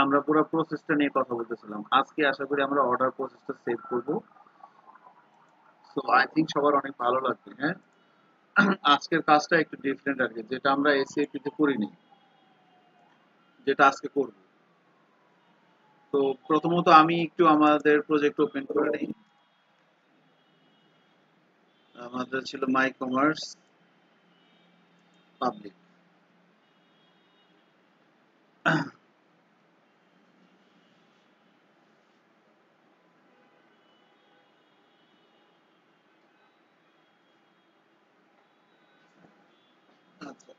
আমরা পুরো প্রসেসটা নিয়ে কথা বলতেছিলাম। আজকে আশা করি আমরা অর্ডার প্রসেসটা সেভ করব। সো আই থিংক সবার অনেক ভালো লাগবে। হ্যাঁ, আজকের কাজটা একটু ডিফারেন্ট আর কি, যেটা আমরা এসএপি তে করিনি, যেটা আজকে করব। তো প্রথমত আমি একটু আমাদের প্রজেক্ট ওপেন করে নিই। আমাদের ছিল মাই কমার্স পাবলিক। আচ্ছা,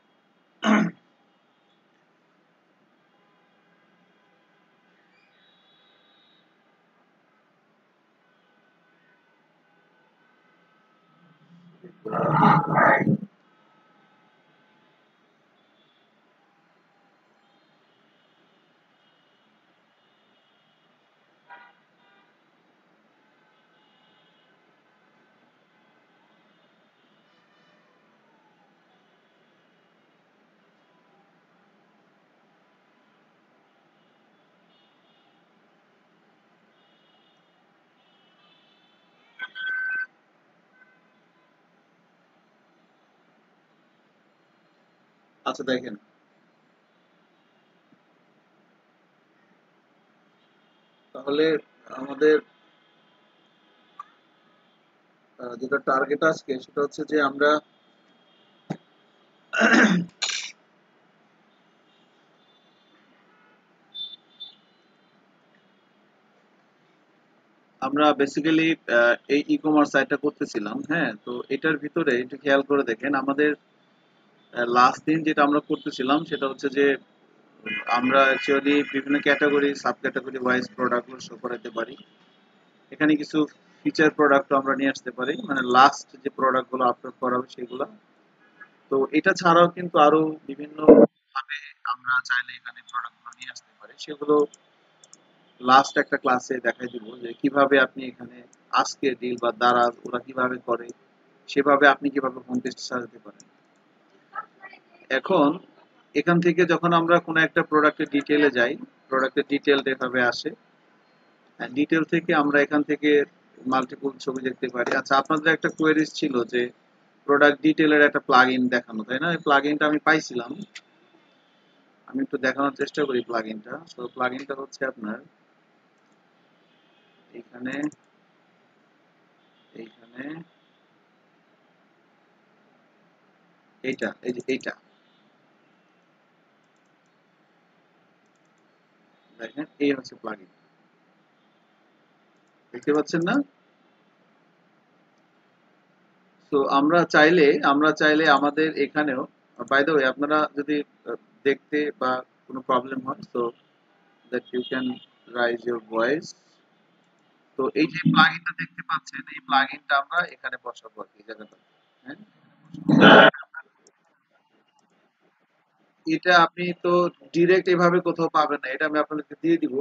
আচ্ছা দেখেন, তাহলে আমাদের যেটা টার্গেট আজকে সেটা হচ্ছে যে আমরা আমরা বেসিক্যালি এই ই কমার্স সাইটটা করতেছিলাম। হ্যাঁ, তো এটার ভিতরে একটু খেয়াল করে দেখেন, আমাদের লাস্ট দিন যেটা আমরা করতেছিলাম সেটা হচ্ছে যে আমরা অ্যাকচুয়ালি বিভিন্ন ক্যাটাগরি সাব ক্যাটাগরি ওয়াইজ প্রোডাক্টগুলো শো করাতে পারি। এখানে কিছু ফিচার প্রোডাক্ট আমরা নিয়ে আসতে পারি, মানে লাস্ট যে প্রোডাক্টগুলো আপলোড করা হবে সেগুলো। তো এটা ছাড়াও কিন্তু আরো বিভিন্ন ভাবে আমরা চাইলে এখানে প্রোডাক্টগুলো নিয়ে আসতে পারি, সেগুলো লাস্ট একটা ক্লাসে দেখাই দিব যে কিভাবে আপনি এখানে আজকে ডিল বা দারাজ ওরা কিভাবে করে, সেভাবে আপনি কিভাবে হোম পেজ সাজাতে পারেন। এখন এখান থেকে যখন আমরা কোনো একটা প্রোডাক্টের ডিটেলে যাই, প্রোডাক্টের ডিটেল এভাবে আসে। ডিটেল থেকে আমরা এখান থেকে মাল্টিপল ছবি দেখতে পারি। আচ্ছা, আপনাদের একটা কোয়েরিজ ছিল যে প্রোডাক্ট ডিটেলের একটা প্লাগইন দেখানো, তাই না? এই প্লাগইনটা আমি পাইছিলাম। আমি একটু দেখানোর চেষ্টা করি প্লাগইনটা। তো প্লাগইনটা হচ্ছে আপনার এইখানে, এইখানে, এইটা, এই যে এইটা দেখেন, এই হচ্ছে প্লাগইন। দেখতে পাচ্ছেন না? তো আমরা চাইলে আমাদের এখানেও, বাই দ্য ওয়ে, আপনারা যদি দেখতে বা কোনো প্রবলেম হয়, so that you can raise your voice. তো এই যে প্লাগইনটা দেখতে পাচ্ছেন, এই প্লাগইনটা আমরা এখানে বসাবো আর কি, এই জায়গাটা। হ্যাঁ, এটা আপনি তো ডিরেক্ট এভাবে কোথাও পাবেন না, এটা আমি আপনাদেরকে দিয়ে দিব,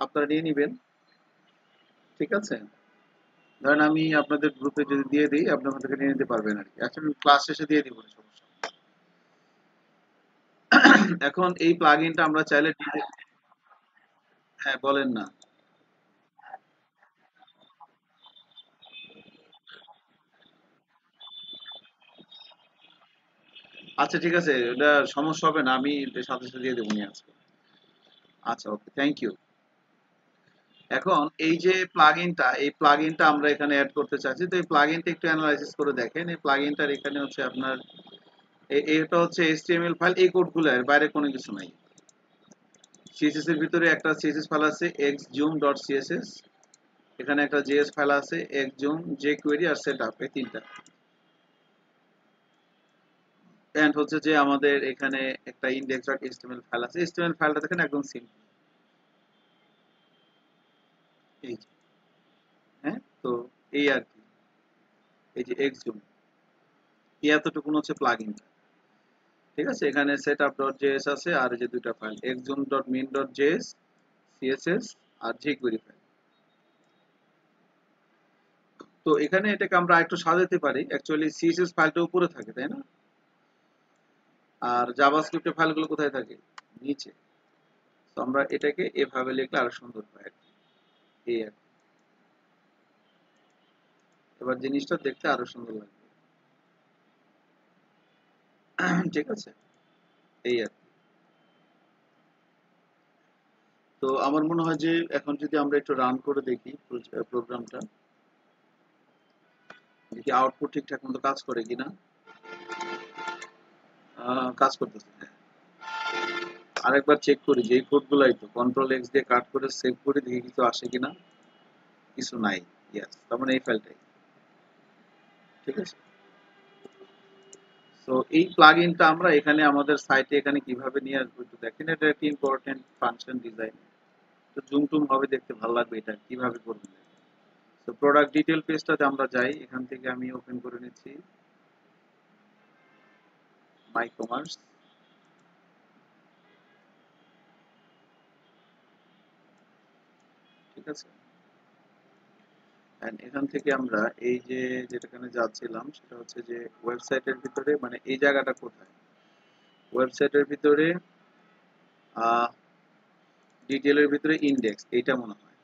আপনারা নিয়ে নিবেন। ঠিক আছে, ধরেন আমি আপনাদের গ্রুপে যদি দিয়ে দিই, আপনি ওখান থেকে নিয়ে নিতে পারবেন আর কি। আচ্ছা, আমি ক্লাস শেষে দিয়ে দিব, সমস্যা নেই। এখন এই প্লাগইনটা আমরা চাইলে হ্যাঁ, বলেন না। আচ্ছা ঠিক আছে, এটা সমস্যা হবে না, আমি এটা সাথে সাথে দিয়ে দেবো নিয়ে আজকে। আচ্ছা, ওকে, থ্যাংক ইউ। এখন এই যে প্লাগইনটা, এই প্লাগইনটা আমরা এখানে অ্যাড করতে চাচ্ছি। তো এই প্লাগইনটা একটু অ্যানালাইসিস করে দেখেন। এই প্লাগইনটার এখানে হচ্ছে আপনার এটা হচ্ছে এইচটিএমএল ফাইল, এই কোডগুলো, এর বাইরে কোনো কিছু নাই। সিএসএস এর ভিতরে একটা সিএসএস ফাইল আছে xzoom.css, এখানে একটা জেএস ফাইল আছে xzoom, jQuery আর সেটআপ, এই তিনটা। এন্ড হচ্ছে যে আমাদের এখানে একটা index.html ফাইল আছে। এইচটিএমএল ফাইলটা দেখেন একদম সিম্পল, এই যে। হ্যাঁ, তো এই আর কি, এই যে xzoom, এই এতটুকুন হচ্ছে প্লাগইনটা। ঠিক আছে, এখানে setup.js আছে, আর এই যে দুইটা ফাইল xzoom.min.js, css আর jQuery ফাইল। তো এখানে এটাকে আমরা একটু সাজাতে পারি। অ্যাকচুয়ালি সিএসএস ফাইলটা উপরে থাকে, তাই না? আর জাভাস্ক্রিপ্টের ফাইলগুলো কোথায় থাকে? নিচে। তো আমরা এটাকে এভাবে লিখলে আরো সুন্দর হয় আর কি। এই আর কি। এবার জিনিসটা দেখতে আরো সুন্দর লাগবে। ঠিক আছে, এই আর কি। তো আমার মনে হয় যে এখন যদি আমরা একটু রান করে দেখি প্রোগ্রামটা, দেখি আউটপুট ঠিকঠাক মতো কাজ করে কিনা। কাজ করতেছে, হ্যাঁ। আরেকবার চেক করি যে এই কোডগুলাই তো কন্ট্রোল এক্স দিয়ে কাট করে সেভ করে দেখি কিছু আসে কিনা। কিছু নাই। ইয়েস, তার মানে এই ফাইলটাই। ঠিক আছে। তো এই প্লাগইনটা আমরা এখানে আমাদের সাইটে এখানে কিভাবে নিয়ে আসবো একটু দেখেন। এটা একটা ইম্পর্টেন্ট ফাংশন ডিজাইন। তো জুম টুম হবে, দেখতে ভালো লাগবে। এটা কিভাবে করবেন। তো প্রোডাক্ট ডিটেল পেজটাতে আমরা যাই, এখান থেকে আমি ওপেন করে নিচ্ছি মাই কমার্স। ঠিক আছে। And এখান থেকে আমরা এই যে যেটাখানে যাচ্ছিলাম সেটা হচ্ছে যে ওয়েবসাইটের ভিতরে, মানে এই জায়গাটা কোথায়, ওয়েবসাইটের ভিতরে ডিটেলের ভিতরে ইন্ডেক্স, এইটা মনে হয়।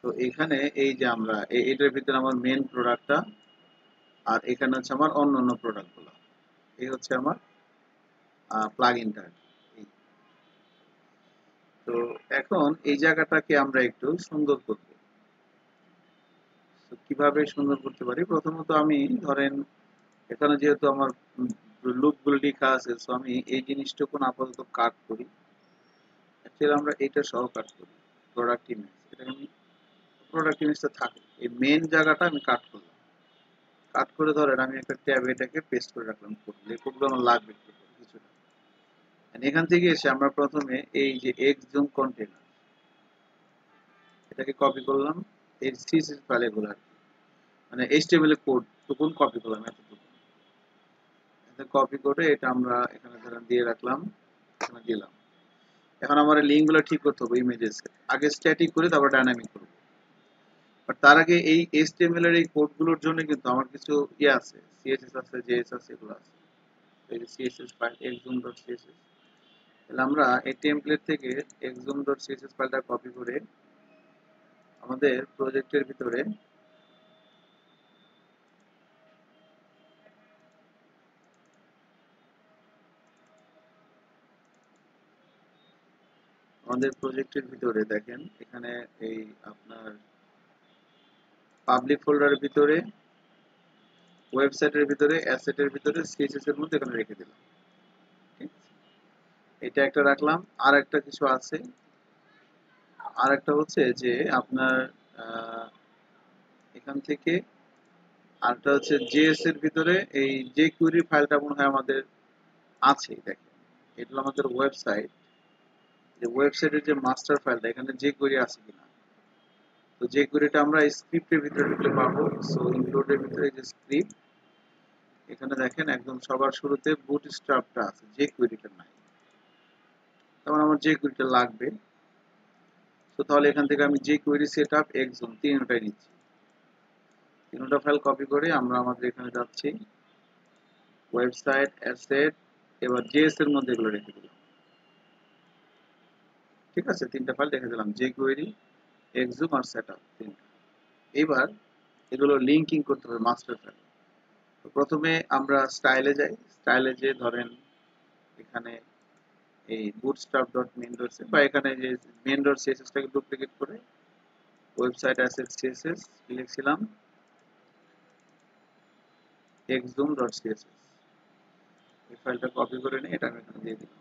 তো এখানে এই যে আমরা এটার ভিতরে আমার মেন প্রোডাক্টটা, আর এখানে হচ্ছে আমার অন্য অন্য প্রোডাক্টগুলো। এই হচ্ছে আমার প্লাগইনটা। তো এখন এই জায়গাটাকে আমরা একটু সুন্দর করব। তো কিভাবে সুন্দর করতে পারি, প্রথমত আমি ধরেন এখানে যেহেতু আমার লুপগুলো লেখা আছে, সো আমি এই জিনিসটুকু আপাতত কাট করি। অ্যাকচুয়ালি আমরা এটা সহ কাট করি প্রোডাক্ট ইমেজ। এটা আমি প্রোডাক্ট ইমেজটা থাকে, এই মেন জায়গাটা আমি কাট করলাম। কাট করে ধরেন আমি একটা ট্যাব এটাকে পেস্ট করে রাখলাম। এই কোডগুলো আমার লাগবে কিছুটা। And এখান থেকে এসে আমরা প্রথমে এই যে এক্স জুম কন্টেনার, এটাকে কপি করলাম। এই সিএসএস ফাইলে গুলো আর কি। মানে এইচটিএমএল এর কোড টুকুন কপি করলাম, এতটুকু। এটা কপি করে এটা আমরা এখানে ধরেন দিয়ে রাখলাম, এখানে দিলাম। এখন আমার লিঙ্কগুলো ঠিক করতে হবে ইমেজেস। আগে স্ট্যাটিক করে তারপর ডাইনামিক করব। বাট তার আগে এই এইচটিএমএল এর এই কোডগুলোর জন্য কিন্তু আমার কিছু ইয়ে আছে, সিএসএস আছে, জেএস আছে, এগুলো আছে। এই যে সিএসএস ফাইল exum.css, তাহলে আমরা এই টেমপ্লেট থেকে exum.css ফাইলটা কপি করে আমাদের প্রজেক্টের ভিতরে দেখেন এখানে এই আপনার পাবলিক ফোল্ডারের ভিতরে, ওয়েবসাইটের ভিতরে, অ্যাসেটের ভিতরে, সিএসএস এর মধ্যে এখানে রেখে দিলাম। ঠিক আছে? এটা একটা রাখলাম। আর একটা কিছু আছে, আর একটা হচ্ছে যে আপনার এখান থেকে আরটা হচ্ছে জেএস এর ভিতরে এই যে কুইরি ফাইলটা মনে হয় আমাদের আছে। দেখেন এটা হলো আমাদের ওয়েবসাইট। যে ওয়েবসাইটের যে মাস্টার ফাইলটা, এখানে যে কুইরি আছে কিনা। তো যে কুইরিটা আমরা স্ক্রিপ্টের ভিতরে ঢুকলে পাবো। সো ইনক্লুডের ভিতরে যে স্ক্রিপ্ট, এখানে দেখেন একদম সবার শুরুতে বুটস্ট্র্যাপটা আছে, যে কুইরিটা নাই। তখন আমার যে কুইরিটা লাগবে, তো তাহলে এখান থেকে আমি যে কুইরি সেটআপ এক্সম তিনটাই নিচ্ছি। তিনটা ফাইল কপি করে আমরা আমাদের এখানে যাচ্ছি ওয়েবসাইট, অ্যাসেট, এবার জেএস এর মধ্যে এগুলো রেখে দিলাম। ঠিক আছে, তিনটা ফাইল রেখে দিলাম, যে কোয়েরি, এক্সুম আর সেটআপ, তিনটা। এবার এগুলো লিঙ্কিং করতে হবে মাস্টার ফাইল। তো প্রথমে আমরা স্টাইলে যাই। স্টাইলে যে ধরেন এখানে এই bootstrap.main.css বা এখানে যে main.css টাকে ডুপ্লিকেট করে ওয়েবসাইট অ্যাসেট সিএসএস লিখছিলাম exum.css, এই ফাইলটা কপি করে নিয়ে এটা আমি এখানে দিয়ে দিলাম।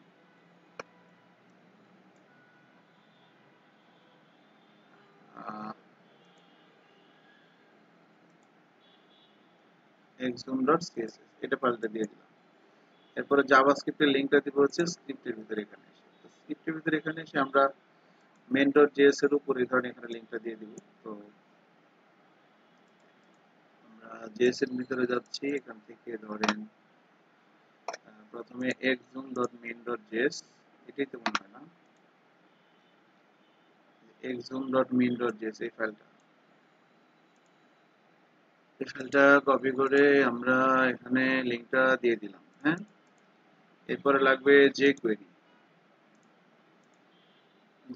exum.css এটা ফাইলটা দিয়ে দিলাম। এরপরে জাভাস্ক্রিপ্টের লিংকটা দিব হচ্ছে স্ক্রিপ্টের ভিতরে এখানে এসে। তো স্ক্রিপ্টের ভিতরে এখানে এসে আমরা main.js এর উপরে ধরেন এখানে লিংকটা দিয়ে দিব। তো আমরা জেএস এর ভিতরে যাচ্ছি, এখান থেকে ধরেন প্রথমে exum.main.js, এটাই তো মনে হয় না, exum.main.js এই ফাইলটা কপি করে আমরা এখানে লিংকটা দিয়ে দিলাম। হ্যাঁ, এরপরে লাগবে jQuery।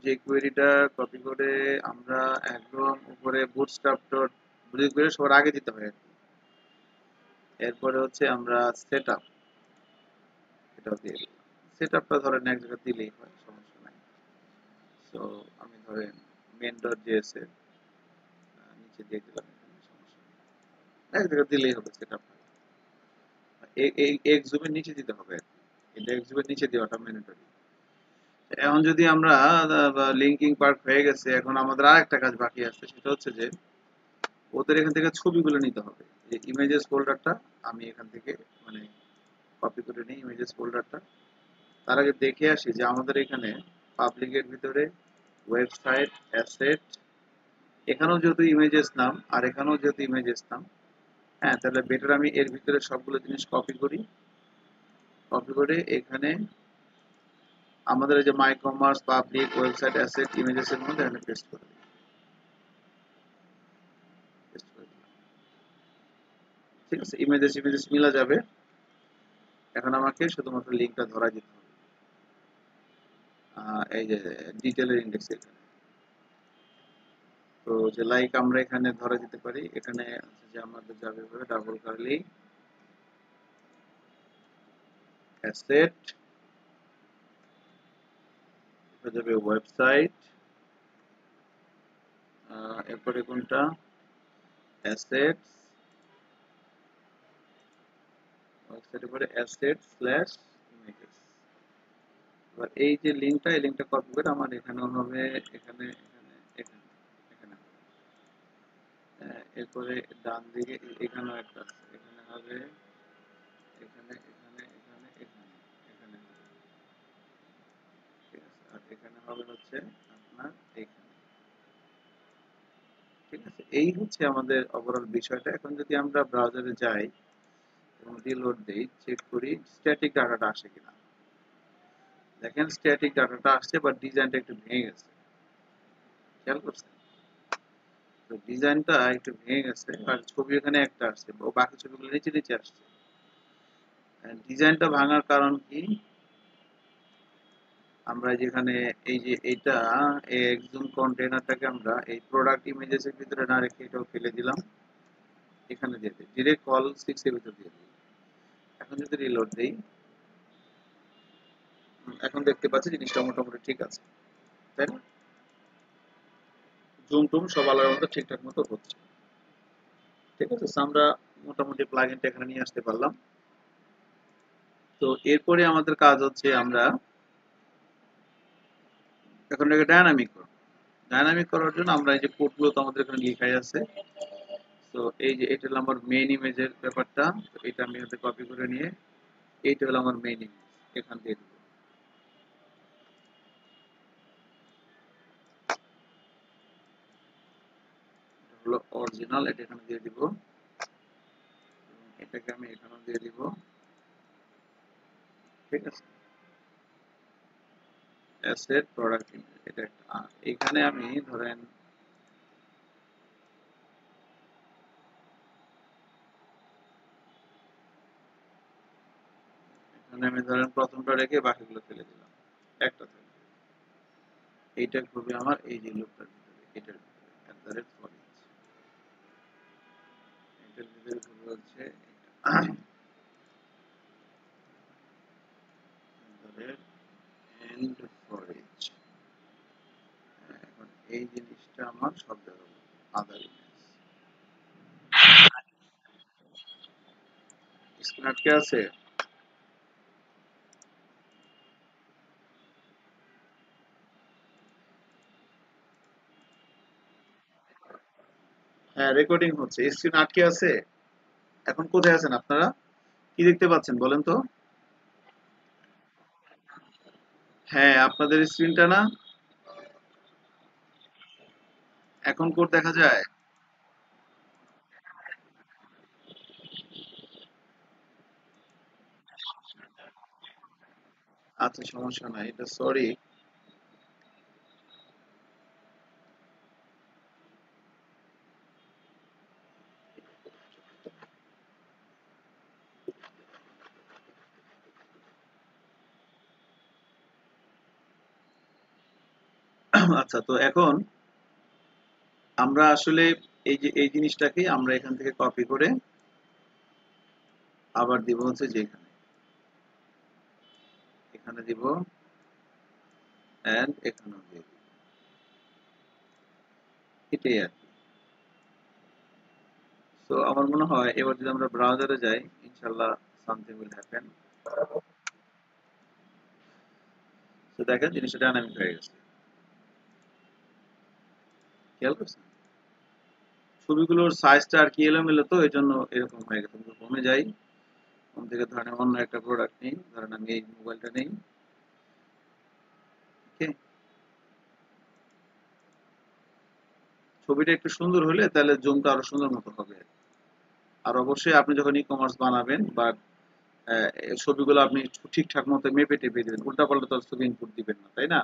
যে কোয়েরিটা কপি করে আমরা একদম উপরে বুটস্ট্র্যাপ ডট বুঝে করে সবার আগে দিতে হয় আর কি। এরপরে হচ্ছে আমরা সেট আপ, এটাও দিয়ে দিলাম। সেট আপটা ধরেন এক জায়গায় দিলেই হয়, সমস্যা নাই। সো আমি ধরেন মেন ডট জেএস এর নিচে দিয়ে দিলাম, সমস্যা নেই, এক জায়গায় দিলেই হবে সেট আপ। এই এক্সুমের নিচে দিতে হবে আর কি। এটা এক্সুমের নিচে দেওয়াটা ম্যান্ডেটরি। এখন যদি আমরা লিঙ্কিং পার্ট হয়ে গেছে, এখন আমাদের আরেকটা কাজ বাকি আছে, সেটা হচ্ছে যে ওদের এখান থেকে ছবিগুলো নিতে হবে। যে ইমেজেস ফোল্ডারটা আমি এখান থেকে মানে কপি করে নিই ইমেজেস ফোল্ডারটা। তার আগে দেখে আসি যে আমাদের এখানে পাবলিকের ভিতরে ওয়েবসাইট অ্যাসেট, এখানেও যেহেতু ইমেজেস নাম আর এখানেও যেহেতু ইমেজেস নাম, হ্যাঁ তাহলে বেটার আমি এর ভিতরে সবগুলো জিনিস কপি করি। কপি করে এখানে আমাদের এই যে my commerce public website asset images এর মধ্যে এখানে পেস্ট করে দিই। পেস্ট করে দিলাম। ঠিক আছে, ইমেজেস ইমেজেস মিলা যাবে। এখন আমাকে শুধুমাত্র লিঙ্কটা ধরা দিতে হবে। এই যে ডিটেইলের ইন্ডেক্স এখানে। তো যে লাইক আমরা এখানে ধরা দিতে পারি, এখানে আছে যে আমাদের যাবে হবে ডাবল কার্লি অ্যাসেট, এটা যাবে ওয়েবসাইট, এরপরে কোনটা অ্যাসেটস, ওয়েবসাইটের পরে অ্যাসেট স্ল্যাশ ইমেজেস। এবার এই যে লিঙ্কটা, এই লিঙ্কটা কপি করে আমার এখানেও হবে, এখানে এখানে এখানে এখানে হবে। এরপরে ডান দিকে এখানেও একটা আছে, এখানে হবে, এখানে এখানে এখানে এখানে এখানে হবে। ঠিক আছে, আর এখানে হবে হচ্ছে আপনার এখানে। ঠিক আছে, এই হচ্ছে আমাদের ওভারঅল বিষয়টা। এখন যদি আমরা ব্রাউজারে যাই এবং রিলোড দেই, চেক করি স্ট্যাটিক ডাটাটা আসে কিনা। দেখেন স্ট্যাটিক ডাটাটা আসছে, বাট ডিজাইনটা একটু ভেঙে গেছে, খেয়াল করছেন? তো ডিজাইনটা একটু ভেঙে গেছে, আর ছবি এখানে একটা আসছে, বাকি ছবিগুলো নিচে নিচে আসছে। ডিজাইনটা ভাঙার কারণ কি? আমরা যেখানে এই যে এটা একদম কন্টেনারটাকে আমরা এই প্রোডাক্ট ইমেজেস এর ভিতরে না রেখে এটাও ফেলে দিলাম, এখানে দিয়ে দিই ডিরেক্ট কল 6 এর ভিতর দিয়ে দিই। এখন যদি রিলোড দেই, এখন দেখতে পাচ্ছি জিনিসটা মোটামুটি ঠিক আছে, তাই না? জুম টুম সব আলাদার মতো ঠিকঠাক মতো হচ্ছে। ঠিক আছে, আমরা মোটামুটি প্লাগইনটা এখানে নিয়ে আসতে পারলাম। তো এরপরে আমাদের কাজ হচ্ছে আমরা এখন এটাকে ডায়নামিক করব। ডায়নামিক করার জন্য আমরা এই যে কোডগুলো তো আমাদের এখানে লেখাই আছে। তো এই যে এটা হলো আমার মেইন ইমেজের ব্যাপারটা, তো এটা আমি হতে কপি করে নিয়ে এইটা হলো আমার মেইন ইমেজ, এখান দিয়ে দিব। এটা হলো অরিজিনাল, এটা এখানে দিয়ে দিব, এটাকে আমি এখানে দিয়ে দিব। ঠিক আছে, অ্যাসেট প্রোডাক্ট ইমেজ এটা একটা। এখানে আমি ধরেন এখানে আমি ধরেন প্রথমটা রেখে বাকিগুলো ফেলে দিলাম, একটা থেকে। এইটা খুবই আমার এই যে লুপটার ভিতরে, এটার ভিতরে @for each, এটার ভিতরে খুবই হচ্ছে এন্ড ফর ইচ। এখন এই জিনিসটা আমার সব জায়গায় আদার ইমেজ স্ক্রিন আটকে আছে। হ্যাঁ রেকর্ডিং হচ্ছে, স্ক্রিন আটকে আছে। এখন কোথায় আছেন আপনারা, কি দেখতে পাচ্ছেন বলেন তো? হ্যাঁ আপনাদের স্ক্রিনটা না, এখন কোড দেখা যায়। আচ্ছা সমস্যা নাই, এটা সরি। আচ্ছা, তো এখন আমরা আসলে এই যে এই জিনিসটাকে আমরা এখান থেকে কপি করে আবার দিব হচ্ছে যে এখানে এখানে দিব এন্ড এখানেও দিয়ে দিব। এটাই আর কি। তো আমার মনে হয় এবার যদি আমরা ব্রাউজারে যাই, ইনশাআল্লাহ সামথিং উইল হ্যাপেন। তো দেখেন জিনিসটা ডাইনামিক হয়ে গেছে, খেয়াল করছেন? ছবিগুলোর সাইজটা আর কি এলোমেলো, তো এই জন্য এরকম হয়ে গেছে। হোমে যাই, হোম থেকে ধরেন অন্য একটা প্রোডাক্ট নেই, ধরেন আমি এই মোবাইলটা নেই, ওকে। ছবিটা একটু সুন্দর হলে তাহলে জুমটা আরো সুন্দর মতো হবে। আর অবশ্যই আপনি যখন ই কমার্স বানাবেন বা ছবিগুলো আপনি ঠিকঠাক মতো মেপে টেপে দেবেন, উল্টা পাল্টা তো ছবি ইনপুট দিবেন না, তাই না?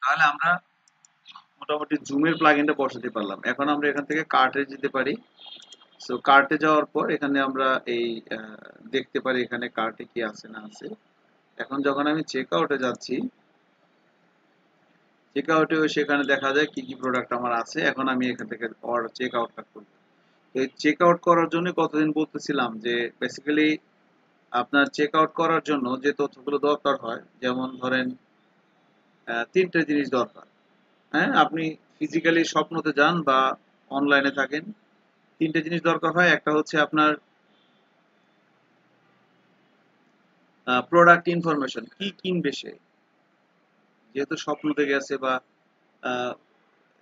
তাহলে আমরা মোটামুটি জুমের প্লাগইনটা বসাতে পারলাম। এখন আমরা এখান থেকে কার্টে যেতে পারি। সো কার্টে যাওয়ার পর এখানে আমরা এই দেখতে পারি এখানে কার্টে কি আছে না আছে। এখন যখন আমি চেক আউটে যাচ্ছি, চেক আউটে সেখানে দেখা যায় কি কি প্রোডাক্ট আমার আছে। এখন আমি এখান থেকে অর্ডার চেক আউটটা করব। তো এই চেক আউট করার জন্য কতদিন বলতেছিলাম যে বেসিক্যালি আপনার চেক আউট করার জন্য যে তথ্যগুলো দরকার হয়, যেমন ধরেন তিনটে জিনিস দরকার। হ্যাঁ, আপনি ফিজিক্যালি স্বপ্নতে যান বা অনলাইনে থাকেন, তিনটে জিনিস দরকার হয়। একটা হচ্ছে আপনার প্রোডাক্ট ইনফরমেশন, কি কিনবে সে, যেহেতু স্বপ্নতে গেছে বা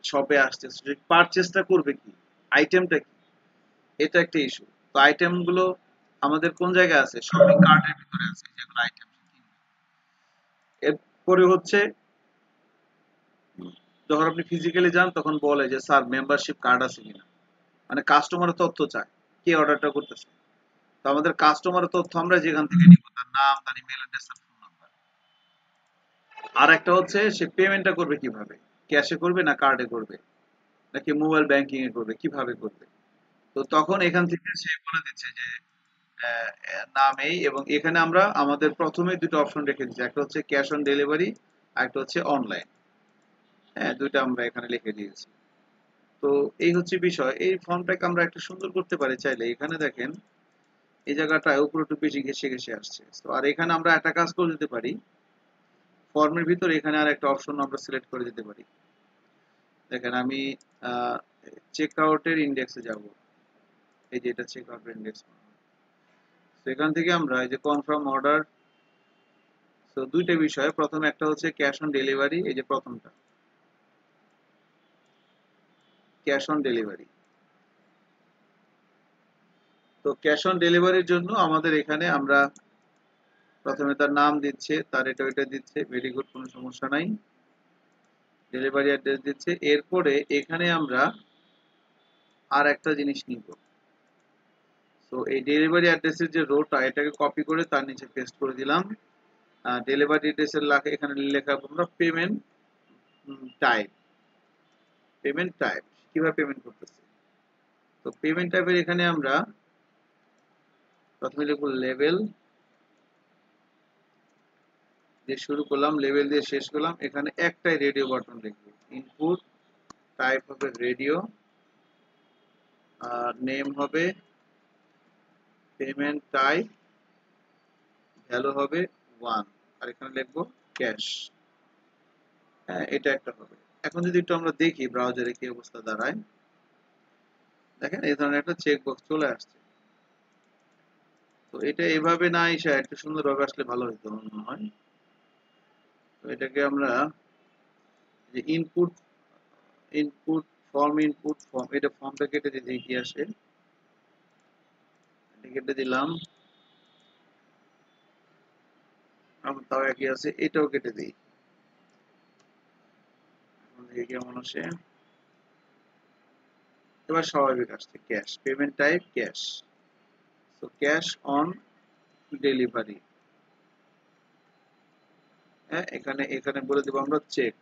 শপে আসছে, পারচেসটা করবে কি, আইটেমটা কি, এটা একটা ইস্যু। তো আইটেমগুলো আমাদের কোন জায়গায় আছে? শপিং কার্টের ভিতরে আছে যেগুলো আইটেম। এরপরে হচ্ছে যখন আপনি ফিজিক্যালি যান তখন বলে যে স্যার মেম্বারশিপ কার্ড আছে কিনা, মানে কাস্টমারের তথ্য চায়, কে অর্ডারটা করতেছে। তো আমাদের কাস্টমারের তথ্য আমরা যেখান থেকে নিব, তার নাম, তার ইমেল অ্যাড্রেস, তার ফোন নাম্বার। আর একটা হচ্ছে সে পেমেন্টটা করবে কিভাবে, ক্যাশে করবে না কার্ডে করবে নাকি মোবাইল ব্যাংকিং এ করবে, কিভাবে করবে। তো তখন এখান থেকে সে বলে দিচ্ছে যে নাম এই, এবং এখানে আমরা আমাদের প্রথমে দুটো অপশন রেখে দিচ্ছি, একটা হচ্ছে ক্যাশ অন ডেলিভারি আর একটা হচ্ছে অনলাইন। হ্যাঁ, দুইটা আমরা এখানে লিখে দিয়েছি। তো এই হচ্ছে বিষয়। এই ফর্মটাকে আমরা একটু সুন্দর করতে পারি চাইলে। এখানে দেখেন এই জায়গাটায় উপরে একটু বেশি ঘেসে ঘেসে আসছে। তো আর এখানে আমরা একটা কাজ করে দিতে পারি, ফর্মের ভিতরে এখানে আর একটা অপশন আমরা সিলেক্ট করে দিতে পারি। দেখেন আমি চেক আউটের ইন্ডেক্সে যাব, এই যে এটা চেক আউটের ইন্ডেক্স। তো এখান থেকে আমরা এই যে কনফার্ম অর্ডার, তো দুইটা বিষয়, প্রথমে একটা হচ্ছে ক্যাশ অন ডেলিভারি, এই যে প্রথমটা ক্যাশ অন ডেলিভারি। তো ক্যাশ অন ডেলিভারির জন্য আমাদের এখানে আমরা প্রথমে তার নাম দিচ্ছে, তার এটা ওইটা দিচ্ছে, ভেরি গুড, কোনো সমস্যা নাই। ডেলিভারি অ্যাড্রেস দিচ্ছে। এরপরে এখানে আমরা আর একটা জিনিস নিব। তো এই ডেলিভারি অ্যাড্রেসের যে রোটা, এটাকে কপি করে তার নিচে পেস্ট করে দিলাম। ডেলিভারি অ্যাড্রেসের এখানে লেখা আমরা পেমেন্ট টাইপ। পেমেন্ট টাইপ কিভাবে পেমেন্ট করতেছে, তো পেমেন্ট টাইপের এখানে আমরা প্রথমে লিখব লেভেল দিয়ে শুরু করলাম, লেভেল দিয়ে শেষ করলাম। এখানে একটাই রেডিও বাটন লিখব, ইনপুট টাইপ হবে রেডিও, আর নেম হবে পেমেন্ট টাইপ, ভ্যালু হবে 1, আর এখানে লিখব ক্যাশ। হ্যাঁ, এটা একটা হবে। এখন যদি একটু আমরা দেখি ব্রাউজারে কি অবস্থা দাঁড়ায়, দেখেন এই ধরনের একটা চেক বক্স চলে আসছে। তো এটা এভাবে না এসে একটু সুন্দরভাবে আসলে ভালো হতো আমার মনে হয়। তো এটাকে আমরা যে input input form, input form, এটা ফর্মটা কেটে দিতে কি আসে, এটা কেটে দিলাম। আমার তাও একই আছে, এটাও কেটে দিই। এখন দেখি কেমন আসে। এবার স্বাভাবিক আসছে, ক্যাশ, পেমেন্ট টাইপ ক্যাশ। তো ক্যাশ অন ডেলিভারি। হ্যাঁ, এখানে এখানে বলে দেবো আমরা চেক।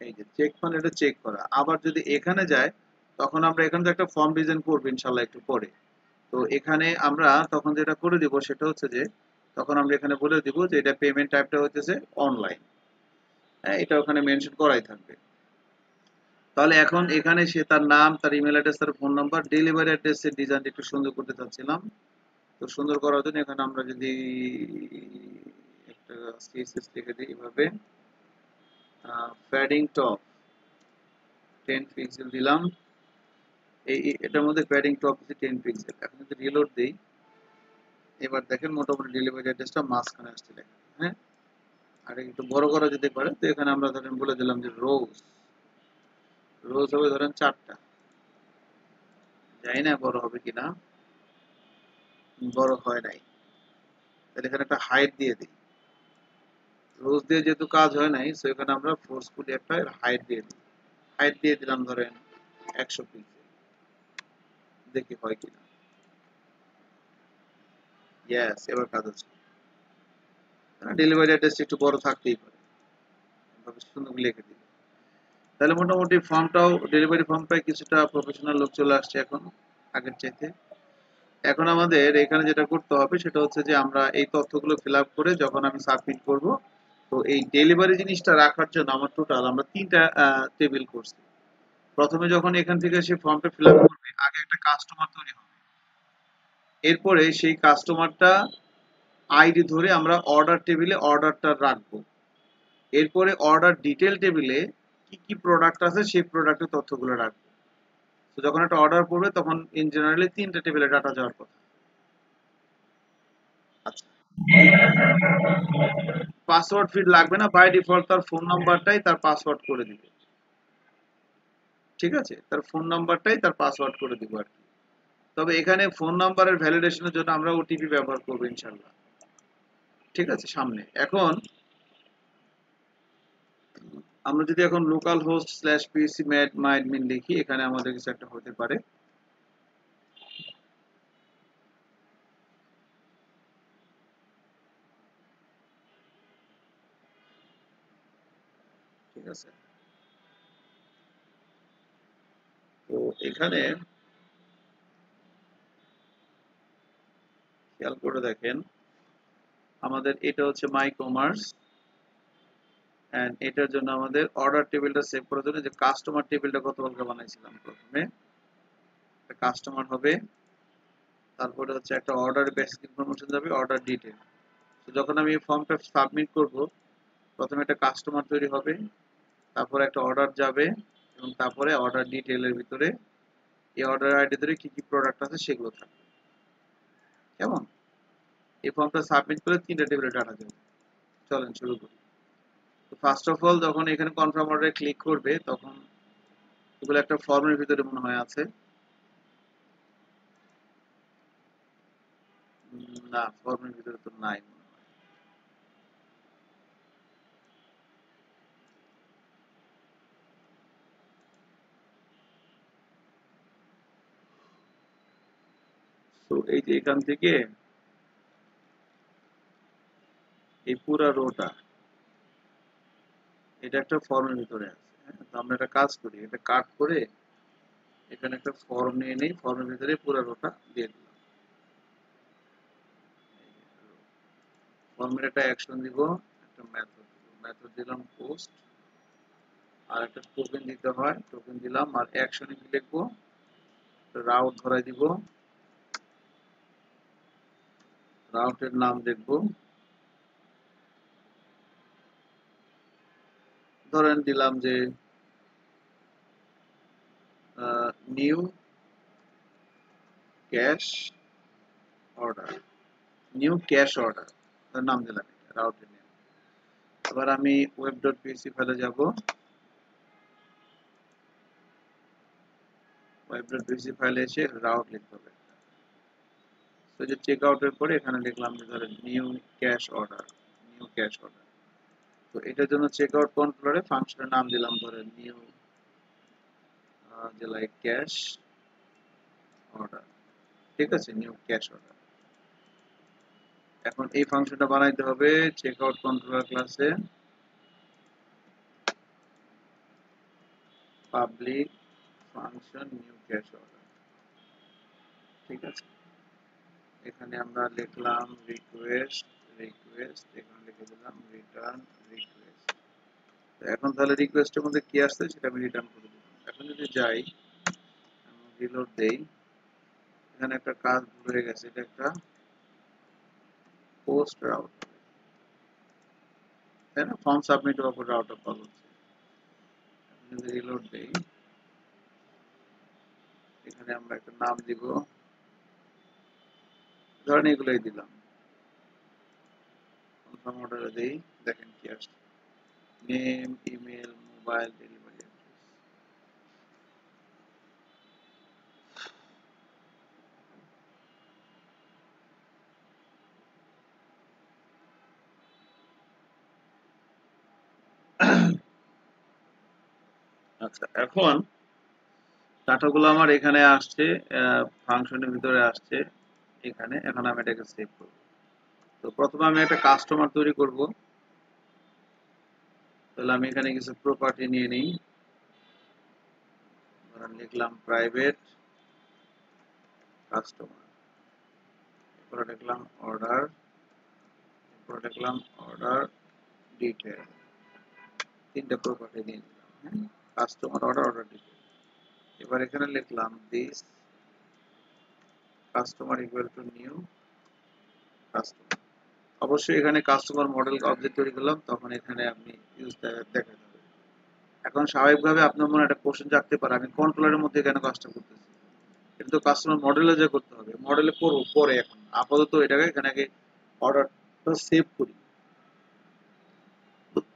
এই যে চেক মানে এটা চেক করা। আবার যদি এখানে যায় তখন আমরা এখানে তো একটা ফর্ম ডিজাইন করবো ইনশাল্লাহ একটু পরে। তো এখানে আমরা তখন যেটা করে দিব সেটা হচ্ছে যে তখন আমরা এখানে বলে দিব যে এটা পেমেন্ট টাইপটা হচ্ছে অনলাইন। হ্যাঁ, এটা ওখানে মেনশন করাই থাকবে। তাহলে এখন এখানে সে তার নাম, তার ইমেল অ্যাড্রেস, তার ফোন নাম্বার, ডেলিভারি অ্যাড্রেসের ডিজাইনটা একটু সুন্দর করতে চাচ্ছিলাম। তো সুন্দর করার জন্য এখানে আমরা যদি একটা সিএসএস লিখে দিই এভাবে, প্যাডিং টপ 10 পিক্সেল দিলাম। এটার মধ্যে প্যাডিং টপ হচ্ছে 10 পিক্সেল। এখন যদি রিলোড দেই, এবার দেখেন মোটামুটি ডেলিভারি অ্যাড্রেসটা মাঝখানে আসছে লেখা। হ্যাঁ, আর একটু বড় করা যেতে পারে। তো এখানে আমরা ধরেন বলে দিলাম যে রোজ, রোজ হবে ধরেন 4টা। জানি না বড় হবে কিনা, বড় হয় নাই। তাহলে এখানে একটা হাইট দিয়ে দিই। রোজ দিয়ে যেহেতু কাজ হয় নাই, সো এখানে আমরা ফোর্সফুলি একটা হাইট দিয়ে দিই। হাইট দিয়ে দিলাম ধরেন 100 পিক্সেল, দেখি হয় কিনা। ইয়েস, এবার কাজ হচ্ছে। ডেলিভারি অ্যাড্রেস একটু বড় থাকতেই পারে, সুন্দর লিখে দিই। তাহলে মোটামুটি ফর্মটাও, ডেলিভারি ফর্মটাই কিছুটা প্রফেশনাল লুক চলে আসছে এখন আগের চাইতে। এখন আমাদের এখানে যেটা করতে হবে সেটা হচ্ছে যে আমরা এই তথ্যগুলো ফিল আপ করে যখন আমি সাবমিট করব, তো এই ডেলিভারি জিনিসটা রাখার জন্য আমার টোটাল আমরা 3টা টেবিল করছি। প্রথমে যখন এখান থেকে সে ফর্মটা ফিল আপ করবে, আগে একটা কাস্টমার তৈরি হবে। এরপরে সেই কাস্টমারটা আইডি ধরে আমরা অর্ডার টেবিলে অর্ডারটা রাখবো। এরপরে অর্ডার ডিটেল টেবিলে কি কি প্রোডাক্ট আছে সেই প্রোডাক্টের তথ্যগুলো রাখবো। তো যখন একটা অর্ডার পড়বে তখন ইন জেনারেলি 3টা টেবিলে ডাটা যাওয়ার কথা। আচ্ছা, পাসওয়ার্ড ফিড লাগবে না, বাই ডিফল্ট তার ফোন নাম্বারটাই তার পাসওয়ার্ড করে দিবে। ঠিক আছে, তার ফোন নাম্বারটাই তার পাসওয়ার্ড করে দিব আর কি। তবে এখানে ফোন নাম্বারের ভ্যালিডেশনের জন্য আমরা ওটিপি ব্যবহার করবো ইনশাল্লাহ। ঠিক আছে, সামনে এখন আমরা যদি এখন লোকাল হোস্ট স্ল্যাশ পিসি মাই অ্যাডমিন লিখি, এখানে আমাদের কিছু একটা হতে পারে। ঠিক আছে, তো এখানে খেয়াল করে দেখেন আমাদের এটা হচ্ছে মাই কমার্স, এন্ড এটার জন্য আমাদের অর্ডার টেবিলটা সেভ করার জন্য যে কাস্টমার টেবিলটা গতকালকে বানাইছিলাম, প্রথমে কাস্টমার হবে, তারপরে হচ্ছে একটা অর্ডার বেসিক ইনফরমেশন যাবে, অর্ডার ডিটেল। তো যখন আমি এই ফর্মটা সাবমিট করব, প্রথমে একটা কাস্টমার তৈরি হবে, তারপরে একটা অর্ডার যাবে, এবং তারপরে অর্ডার ডিটেলের ভিতরে এই অর্ডার আইডি ধরে কি কি প্রোডাক্ট আছে সেগুলো থাকবে। কেমন? এই ফর্মটা সাবমিট করে 3টা টেবিলে ডাটা যাবে। চলেন শুরু করি। তো ফার্স্ট অফ অল যখন এখানে কনফার্ম অর্ডারে ক্লিক করবে, তখন এগুলো একটা ফর্মের ভিতরে মনে হয় আছে। না, ফর্মের ভিতরে তো নাই মনে হয়। তো এই যে এখান থেকে এই পুরা রোটা, এটা একটা ফর্মের ভিতরে আছে। হ্যাঁ, তো আমরা একটা কাজ করি, এটা কাট করে এখানে একটা ফর্ম নিয়ে নেই, ফর্মের ভিতরে পুরা রোটা দিয়ে দিলাম। ফর্মের একটা অ্যাকশন দিব, একটা মেথড দিব, মেথড দিলাম পোস্ট, আর একটা টোকেন দিতে হয়, টোকেন দিলাম। আর অ্যাকশনে কি লিখবো, রাউট ধরাই দিব, রাউটের নাম দেখবো, ধরেন দিলাম যে new cash order, new cash order নাম দিলাম, রাউটের নেম। এবার আমি ওয়েব ডট পিএসি ফাইলে যাব, ওয়েব ডট পিএসি ফাইলে এসে রাউট লিখতে হবে। তো যে চেক আউটের পরে এখানে লিখলাম যে ধরেন new cash order, new cash order. তো এটার জন্য চেক আউট কন্ট্রোলারে ফাংশনের নাম দিলাম ধরেন নিউ যে লাইক ক্যাশ অর্ডার। ঠিক আছে, নিউ ক্যাশ অর্ডার। এখন এই ফাংশনটা বানাইতে হবে চেক আউট কন্ট্রোলার ক্লাসে, public function new cash order. ঠিক আছে, এখানে আমরা লিখলাম রিকোয়েস্ট, এখানে লিখে দিলাম রিটার্ন রিকোয়েস্ট। এখন তাহলে রিকোয়েস্টের মধ্যে কি আসছে সেটা আমি রিটার্ন করে দিলাম। এখন যদি যাই, আমি রিলোড দেই, এখানে একটা কাজ ভুল হয়ে গেছে, এটা একটা পোস্ট রাউট, তাই না? ফর্ম সাবমিটের উপর রাউটার কল হচ্ছে। যদি রিলোড দেই, এখানে আমরা একটা নাম দিব, ধরেন এগুলোই দিলাম, কনফার্ম অর্ডারে দেই, দেখেন কি আসছে, name, email, mobile, delivery address. আচ্ছা, এখন ডাটাগুলো আমার এখানে আসছে, ফাংশনের ভিতরে আসছে এখানে। এখন আমি এটাকে সেভ করব। তো প্রথমে আমি একটা কাস্টমার তৈরি করব। তাহলে আমি এখানে কিছু প্রপার্টি নিয়ে নিই, লিখলাম প্রাইভেট কাস্টমার, এরপরে লিখলাম অর্ডার, এরপরে লিখলাম অর্ডার ডিটেল, তিনটা প্রপার্টি দিয়ে দিলাম। হ্যাঁ, কাস্টমার, অর্ডার, অর্ডার ডিটেল। এবার এখানে লিখলাম this customer equal to new customer. অবশ্যই এখানে কাস্টমার মডেল অবজেক্ট তৈরি করলাম, তখন এখানে আপনি ইউজ দেখা যাবে। এখন স্বাভাবিকভাবে আপনার মনে একটা কোশ্চেন জাগতে পারে, আমি কন্ট্রোলারের মধ্যে কেন কাজটা করতেছি? কিন্তু কাস্টমার মডেলে যে করতে হবে, মডেলে করবো পরে, এখন আপাতত এটাকে এখানে আগে অর্ডারটা সেভ করি।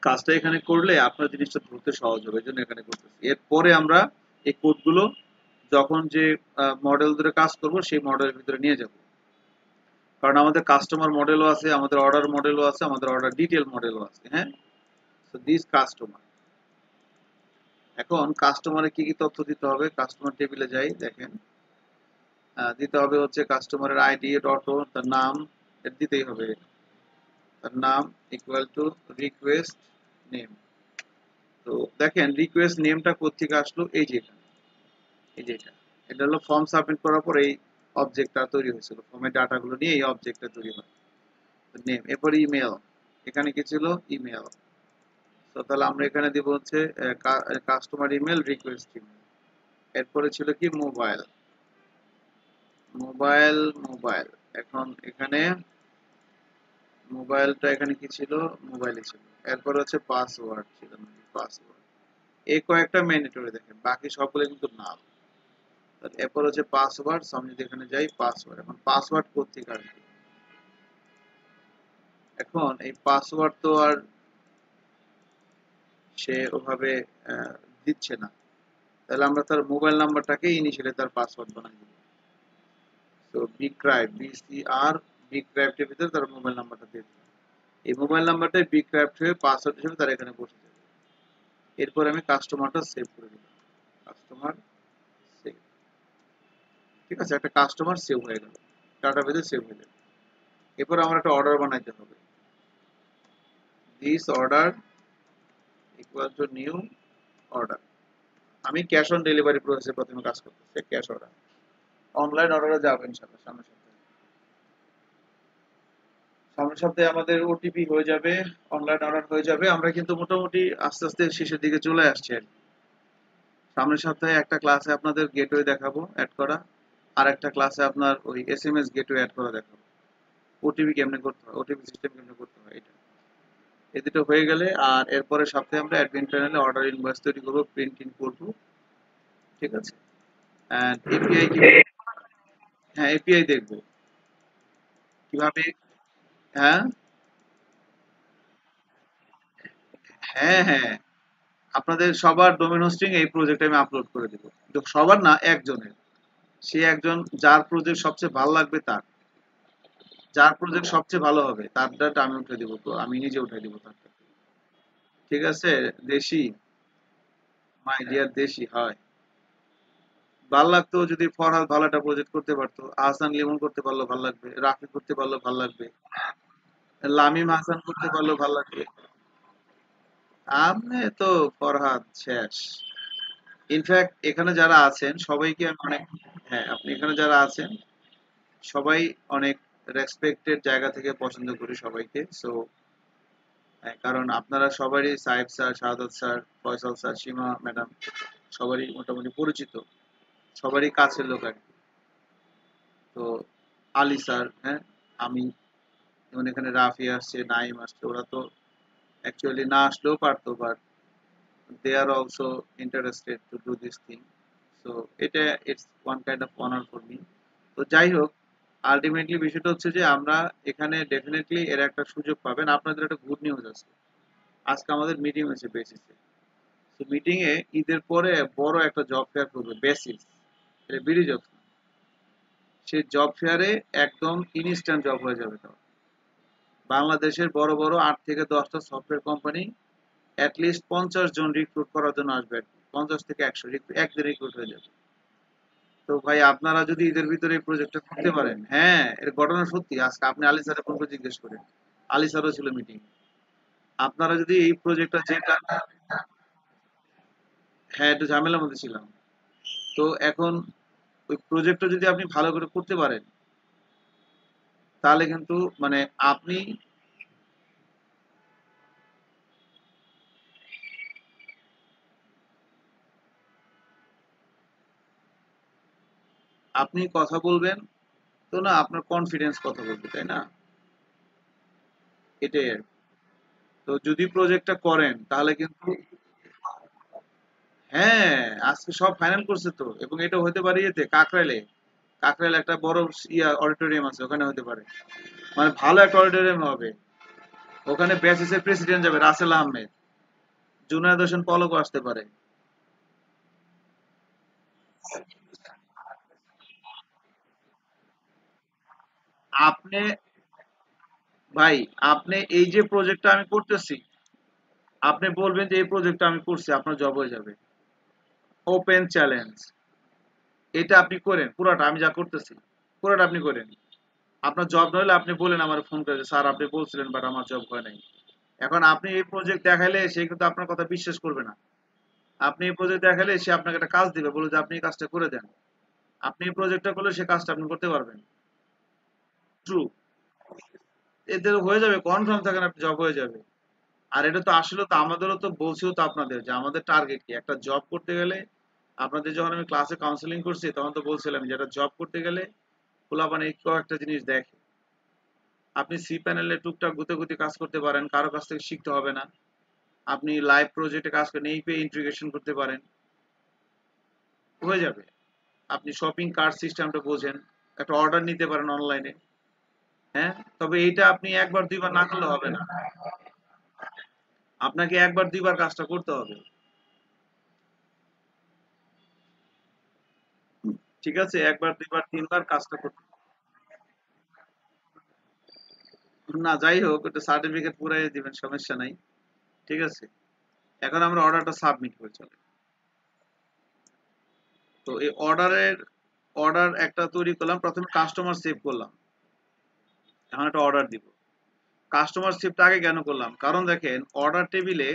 কাজটা এখানে করলে আপনার জিনিসটা ধরতে সহজ হবে, এই জন্য এখানে করতেছি। এরপরে আমরা এই কোডগুলো যখন যে মডেল ধরে কাজ করব সেই মডেলের ভিতরে নিয়ে যাব, কারণ আমাদের কাস্টমার মডেলও আছে, আমাদের অর্ডার মডেলও আছে, আমাদের অর্ডার ডিটেল মডেলও আছে। হ্যাঁ, সো দিস কাস্টমার। এখন কাস্টমারে কি কি তথ্য দিতে হবে? কাস্টমার টেবিলে যাই, দেখেন দিতে হবে হচ্ছে কাস্টমারের আইডি, অটো, তার নাম, এটা দিতেই হবে, তার নাম ইকুয়াল টু রিকোয়েস্ট নেম। তো দেখেন রিকোয়েস্ট নেমটা কোত্থেকে আসলো, এই যে এখানে, এই যে এটা হলো ফর্ম সাবমিট করার পর এই অবজেক্টটা তৈরি হয়েছিল, ফর্মের ডাটাগুলো নিয়ে এই অবজেক্টটা তৈরি হয়, নেম। এরপর ইমেল, এখানে কি ছিল? ইমেল। তো তাহলে আমরা এখানে দিব হচ্ছে কাস্টমার ইমেল, রিকোয়েস্ট ইমেল। এরপরে ছিল কি? Mobile, mobile, mobile. এখন এখানে মোবাইলটা এখানে কি ছিল? মোবাইলে ছিল। এরপর হচ্ছে পাসওয়ার্ড ছিল, পাসওয়ার্ড। এই কয়েকটা ম্যান্ডেটরি, দেখেন বাকি সবগুলো কিন্তু না। এরপর হচ্ছে পাসওয়ার্ড, আমি যদি এখানে যাই পাসওয়ার্ড, এখন পাসওয়ার্ড কোত্থেকে আসবে? এখন এই পাসওয়ার্ড তো আর সে ওভাবে দিচ্ছে না, তাহলে আমরা তার মোবাইল নাম্বারটাকে ইনিশিয়ালি তার পাসওয়ার্ড বানাই দিব। তো বিক্রাইব, বিসিআর, বিক্রাইবের ভিতরে তার মোবাইল নাম্বারটা দিয়ে দিলাম। এই মোবাইল নাম্বারটাই বিক্রাইব হয়ে পাসওয়ার্ড হিসেবে তার এখানে বসে যাবে। এরপর আমি কাস্টমারটা সেভ করে দিলাম, কাস্টমার সেভ। ঠিক আছে, একটা কাস্টমার সেভ হয়ে গেল, ডাটাবেজে সেভ হয়ে যাবে। এরপর আমার একটা অর্ডার বানাইতে হবে, this order equal to new order. আমি ক্যাশ অন ডেলিভারি প্রসেসে প্রথমে কাজ করতেছি, ক্যাশ অর্ডার। অনলাইন অর্ডারে যাবো ইনশাআল্লাহ সামনের সপ্তাহে। সামনের সপ্তাহে আমাদের ওটিপি হয়ে যাবে, অনলাইন অর্ডার হয়ে যাবে। আমরা কিন্তু মোটামুটি আস্তে আস্তে শেষের দিকে চলে আসছি আর কি। সামনের সপ্তাহে একটা ক্লাসে আপনাদের গেটওয়ে দেখাবো অ্যাড করা, আর একটা ক্লাসে আপনার ওই এসএমএস গেটওয়ে অ্যাড করা দেখাবো, ওটিপি কেমনে করতে হয়, ওটিপি সিস্টেম কেমনে করতে হয়, এটা এই দুটো হয়ে গেলে আর এরপরে সপ্তাহে আমরা অ্যাডমিন প্যানেলে অর্ডার ইনভয়েস তৈরি করবো, প্রিন্ট ইন করবো। ঠিক আছে, এন্ড এপিআই কি? হ্যাঁ, এপিআই দেখবো কিভাবে। হ্যাঁ, হ্যাঁ, হ্যাঁ, আপনাদের সবার ডোমেন হোস্টিং এই প্রজেক্টে আমি আপলোড করে দেবো, কিন্তু সবার না, একজনের। সে একজন যার প্রজেক্ট সবচেয়ে ভালো লাগবে, তার যার প্রজেক্ট সবচেয়ে ভালো হবে তার ডাটা আমি উঠে দিব, তো আমি নিজে উঠে দিব তার। ঠিক আছে, দেশি, মাই ডিয়ার দেশি হয়। ভাল লাগতো যদি ফরহাদ ভালো একটা প্রজেক্ট করতে পারতো, আহসান লিমন করতে পারলো ভালো লাগবে, রাফি করতে পারলো ভালো লাগবে, লামিম হাসান করতে পারলো ভালো লাগবে। আপনি তো ফরহাদ শেষ। ইনফ্যাক্ট এখানে যারা আছেন সবাইকে আমি অনেক, হ্যাঁ, আপনি এখানে যারা আছেন সবাই অনেক রেসপেক্টেড জায়গা থেকে পছন্দ করি সবাইকে। সো কারণ আপনারা সবারই সাহেব স্যার, শাহাদাত স্যার, ফয়সাল স্যার, সীমা ম্যাডাম সবারই মোটামুটি পরিচিত, সবারই কাছের লোক আর কি। তো আলী স্যার, হ্যাঁ, আমি, যেমন এখানে রাফি আসছে, নাইম আসছে, ওরা তো অ্যাকচুয়ালি না আসলেও পারতো, but they are also interested to do this thing. So এটা it's one kind of honour for me. তো যাই হোক, আলটিমেটলি বিষয়টা হচ্ছে যে আমরা এখানে ডেফিনেটলি এর একটা সুযোগ পাবেন। আপনাদের একটা গুড নিউজ আছে, আজকে আমাদের মিটিং হয়েছে বেসিসে। তো মিটিং এ ঈদের পরে বড় একটা জব ফেয়ার করবে বেসিস, এটা বিডি জব। সেই জব ফেয়ারে একদম ইনস্ট্যান্ট জব হয়ে যাবে। তো বাংলাদেশের বড় বড় 8 থেকে 10টা সফটওয়্যার কোম্পানি অ্যাটলিস্ট 50 জন রিক্রুট করার জন্য আসবে আর কি। 50 থেকে 100 একদিন রিক্রুট হয়ে যাবে। তো ভাই আপনারা যদি ঈদের ভিতরে এই প্রজেক্টটা করতে পারেন, হ্যাঁ এর ঘটনা সত্যি, আজকে আপনি আলী স্যারের ফোন করে জিজ্ঞেস করেন, আলী স্যারও ছিল মিটিং। আপনারা যদি এই প্রজেক্টটা যেটা, হ্যাঁ একটু ঝামেলার মধ্যে ছিলাম। তো এখন ওই প্রজেক্টটা যদি আপনি ভালো করে করতে পারেন, তাহলে কিন্তু মানে আপনি আপনি কথা বলবেন, তো না আপনার কনফিডেন্স কথা বলবে, তাই না? এটাই আর কি। তো যদি প্রজেক্টটা করেন তাহলে কিন্তু, হ্যাঁ আজকে সব ফাইনাল করছে তো, এবং এটা হতে পারে ইয়েতে কাকরাইলে। কাকরাইলে একটা বড় অডিটোরিয়াম আছে, ওখানে হতে পারে, মানে ভালো একটা অডিটোরিয়াম হবে। ওখানে বেসিসের প্রেসিডেন্ট যাবে রাসেল আহমেদ, জুনায়েদ হোসেন পলকও আসতে পারে। আপনি, ভাই আপনি এই যে প্রজেক্টটা আমি করতেছি, আপনি বলবেন যে এই প্রজেক্টটা আমি করছি, আপনার জব হয়ে যাবে। ওপেন চ্যালেঞ্জ, এটা আপনি করেন পুরোটা, আমি যা করতেছি পুরোটা আপনি করেন। আপনার জব না হলে আপনি বলেন আমার ফোন করে, স্যার আপনি বলছিলেন বাট আমার জব হয় নাই। এখন আপনি এই প্রজেক্ট দেখাইলে সে কিন্তু আপনার কথা বিশ্বাস করবে না। আপনি এই প্রজেক্ট দেখালে সে আপনাকে একটা কাজ দিবে, বলে যে আপনি এই কাজটা করে দেন। আপনি এই প্রজেক্টটা করলে সে কাজটা আপনি করতে পারবেন। ট্রু। এদের হয়ে যাবে, কনফার্ম থাকেন আপনি জব হয়ে যাবে। আর এটা তো আসলে তো আমাদেরও তো বলছিও তো আপনাদের যে আমাদের টার্গেট কি একটা জব করতে গেলে। আপনাদের যখন আমি ক্লাসে কাউন্সেলিং করছি তখন তো বলছিলাম যে একটা জব করতে গেলে পোলাপান এই কয়েকটা জিনিস দেখে। আপনি সি প্যানেলে টুকটাক গুতে গুতে কাজ করতে পারেন, কারো কাছ থেকে শিখতে হবে না। আপনি লাইভ প্রজেক্টে কাজ করেন, এই পেয়ে ইন্টিগ্রেশন করতে পারেন, হয়ে যাবে। আপনি শপিং কার্ট সিস্টেমটা বোঝেন, একটা অর্ডার নিতে পারেন অনলাইনে। হ্যাঁ, তবে এইটা আপনি একবার দুইবার না করলে হবে না, আপনাকে একবার দুইবার কাজটা করতে হবে। ঠিক আছে, একবার দুইবার তিনবার কাজটা করতে, না যাই হোক ওটা সার্টিফিকেট পুরাই দিবেন, সমস্যা নাই। ঠিক আছে, এখন আমরা অর্ডারটা সাবমিট করে চলে। তো এই অর্ডার একটা তৈরি করলাম, প্রথমে কাস্টমার সেভ করলাম, এখন একটা অর্ডার দিব। কাস্টমার সেভটা আগে কেন করলাম, কারণ দেখেন অর্ডার টেবিলে,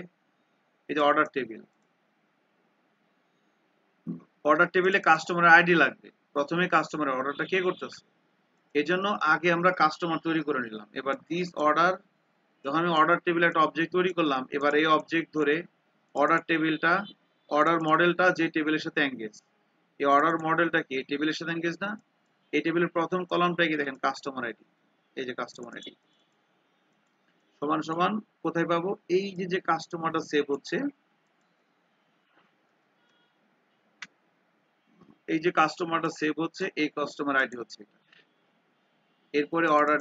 এই যে অর্ডার টেবিলে কাস্টমারের আইডি লাগবে। প্রথমে কাস্টমারের অর্ডারটা কে করতেছে, এই জন্য আগে আমরা কাস্টমার তৈরি করে নিলাম। এবার দিস অর্ডার, যখন আমি অর্ডার টেবিলে একটা অবজেক্ট তৈরি করলাম, এবার এই অবজেক্ট ধরে অর্ডার টেবিলটা, অর্ডার মডেলটা যে টেবিলের সাথে এঙ্গেজ, এই অর্ডার মডেলটা কি এই টেবিলের সাথে এঙ্গেজ না? এই টেবিলের প্রথম কলামটা কি দেখেন, কাস্টমার আইডি। এই যে কাস্টমার আইডি সমান সমান কোথায় পাবো, এই যে যে কাস্টমারটা সেভ হচ্ছে, এই যে কাস্টমারটা সেভ হচ্ছে এই কাস্টমার আইডি হচ্ছে এটা। এরপরে অর্ডার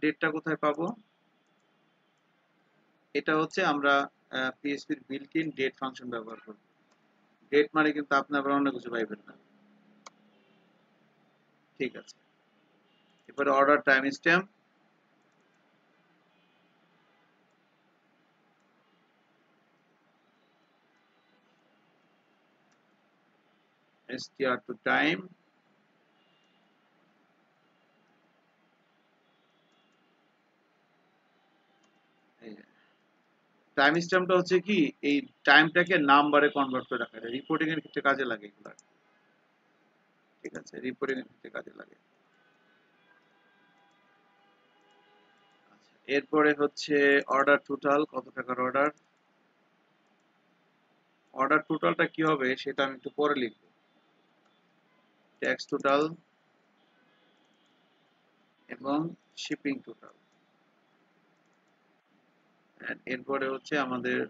ডেটটা কোথায় পাবো, এটা হচ্ছে আমরা পিএসপির বিল্ট ইন ডেট ফাংশন ব্যবহার করব। ডেট মানে কিন্তু আপনি আবার অন্য কিছু পাইবেন না। ঠিক আছে, এবারে order time stamp, str to time, time স্ট্যাম্পটা হচ্ছে কি এই টাইমটাকে নাম্বারে কনভার্ট করে রাখা যায়, রিপোর্টিং এর ক্ষেত্রে কাজে লাগে এগুলো। ঠিক আছে, রিপোর্টিং এর কাজে লাগে। এরপরে হচ্ছে অর্ডার টোটাল, কত টাকার অর্ডার। অর্ডার টোটালটা কি হবে সেটা আমি একটু পরে লিখব। ট্যাক্স টোটাল এবং শিপিং টোটাল। এরপরে হচ্ছে আমাদের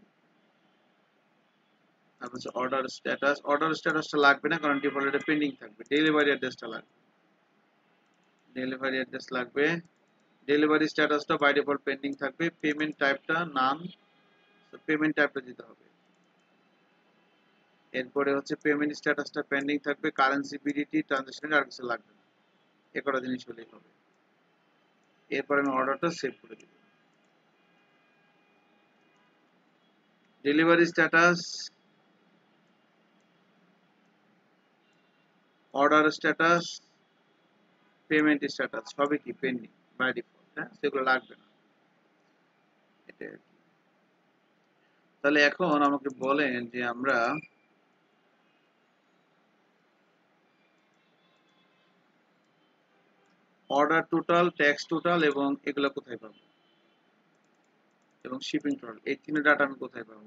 অর্ডার স্ট্যাটাস। অর্ডার স্ট্যাটাসটা লাগবে না, কারণ ডিফল্ট এটা পেন্ডিং থাকবে। ডেলিভারি অ্যাড্রেসটা লাগবে, ডেলিভারি অ্যাড্রেস লাগবে। ডেলিভারি স্ট্যাটাসটা বাই ডিফল্ট পেন্ডিং থাকবে। পেমেন্ট টাইপটা নান, পেমেন্ট টাইপটা দিতে হবে। এরপরে হচ্ছে পেমেন্ট স্ট্যাটাসটা পেন্ডিং থাকবে। কারেন্সি, বিডিটি, ট্রানজাকশন আর কিছু লাগবে না, এ কটা জিনিস হলেই হবে। এরপর আমি অর্ডারটা সেভ করে দিব। Delivery status, order status, payment status সবই কি পেন্ডিং বাই ডিফল্ট, হ্যাঁ, সেগুলো লাগবে না। এটাই আর কি। তাহলে এখন আমাকে বলেন যে আমরা অর্ডার টোটাল, ট্যাক্স টোটাল এবং এগুলো কোথায় পাবো, এবং শিপিং টোটাল, এই তিনটে ডাটা আমি কোথায় পাবো।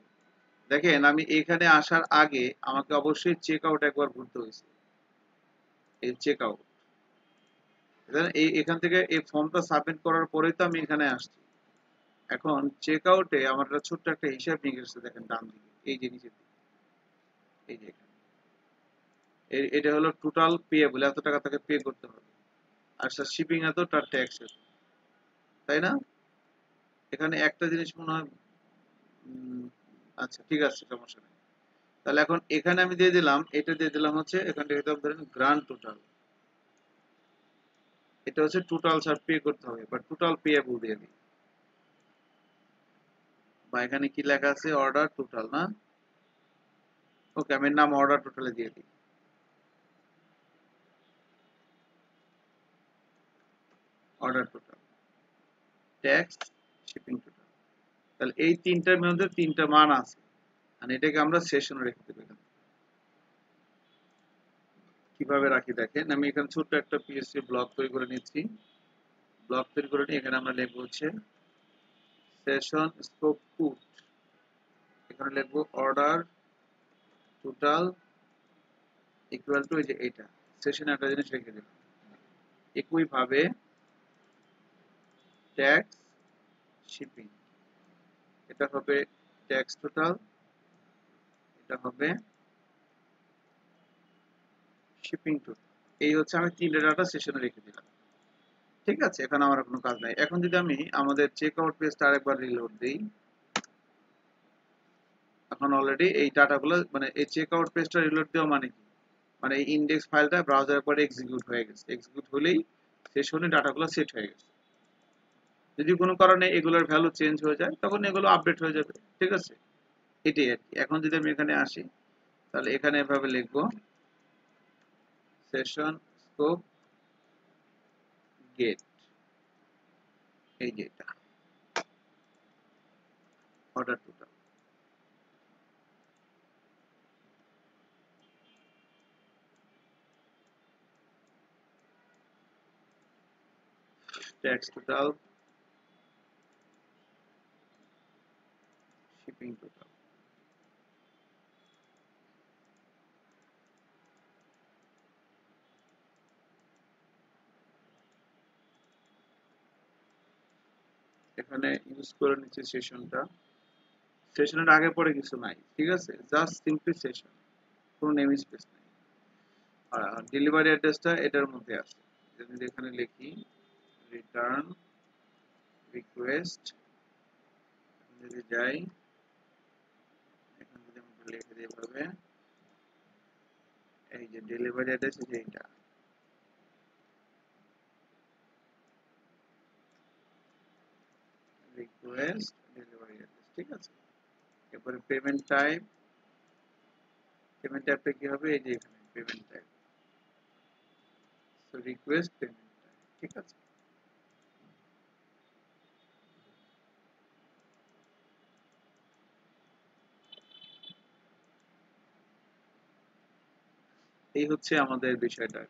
দেখেন, আমি এখানে আসার আগে আমাকে অবশ্যই চেক আউট একবার ঘুরতে হয়েছে। এই চেক আউট, এখান থেকে এই ফর্মটা সাবমিট করার পরেই তো আমি এখানে আসছি। এখন চেক আউটে আমার একটা ছোট্ট একটা হিসাব নিয়ে গেছে, দেখেন ডান দিকে, এই যে নিচের দিকে, এই যে এখানে। এটা হলো টোটাল পেয়েবল, এত টাকা তাকে পে করতে হবে। আর শিপিং এত, তার ট্যাক্স এত, তাই না? এখানে একটা জিনিস মনে হয় আচ্ছা ঠিক আছে, সমস্যা নেই। তাহলে এখন এখানে আমি দিয়ে দিলাম, এটা দিয়ে দিলাম হচ্ছে এখান থেকে ধরেন গ্রান্ড টোটাল। এটা হচ্ছে টোটাল স্যার পে করতে হবে, বা টোটাল পেয়েবল দিয়ে দিই। বা এখানে কি লেখা আছে, অর্ডার টোটাল না, ওকে, আমি নাম অর্ডার টোটালে দিয়ে দিই। Order total, tax, shipping total. তাহলে এই তিনটার মধ্যে তিনটা মান আছে, আর এটাকে আমরা সেশনে রেখে দেবো। এখানে কিভাবে রাখি দেখেন, আমি এখানে ছোট্ট একটা পিএসসি ব্লক তৈরি করে নিচ্ছি। ব্লক তৈরি করে নিয়ে এখানে আমরা লিখবো হচ্ছে সেশন স্কোপ পুট। এখানে লিখবো অর্ডার টোটাল ইকুয়াল টু, এই যে এটা সেশন, একটা জিনিস রেখে দিলাম। একইভাবে ট্যাক্স, শিপিং, এটা হবে ট্যাক্স টোটাল, এটা হবে শিপিং টোটাল। এই হচ্ছে আমি তিনটে ডাটা সেশনে রেখে দিলাম। ঠিক আছে, এখন আমার কোনো কাজ নাই। এখন যদি আমি আমাদের চেক আউট পেজটা আরেকবার রিলোড দিই, এখন অলরেডি এই ডাটাগুলো, মানে এই চেক আউট পেজটা রিলোড দেওয়া মানে কি, মানে এই ইন্ডেক্স ফাইলটা ব্রাউজারের পরে এক্সিকিউট হয়ে গেছে। এক্সিকিউট হলেই সেশনে ডাটাগুলো সেট হয়ে গেছে। যদি কোনো কারণে এগুলোর ভ্যালু চেঞ্জ হয়ে যায়, তখন এগুলো আপডেট হয়ে যাবে। ঠিক আছে, এটাই আর কি। এখন যদি আমি এখানে আসি, তাহলে এখানে এভাবে লিখবো সেশন স্কোপ গেট, এই যে এটা order total, tax total, shipping total. এখানে ইউজ করে নিচ্ছি সেশনটা। সেশনের আগে পরে কিছু নাই, ঠিক আছে, জাস্ট সিম্পলি সেশন, কোনো নেম স্পেস নাই। আর ডেলিভারি অ্যাড্রেসটা এটার মধ্যে আছে। যদি এখানে লিখি রিটার্ন রিকোয়েস্ট, যদি যাই এখানে, যদি আমরা লিখে দিই এভাবে, এই যে ডেলিভারি অ্যাড্রেস, এই যে এটা রিকোয়েস্ট ডেলিভারি অ্যাড্রেস, ঠিক আছে। এরপরে পেমেন্ট টাইপ, পেমেন্ট টাইপটা কি হবে, এই যে এখানে payment type, so request payment type, ঠিক আছে। এই হচ্ছে আমাদের বিষয়টা।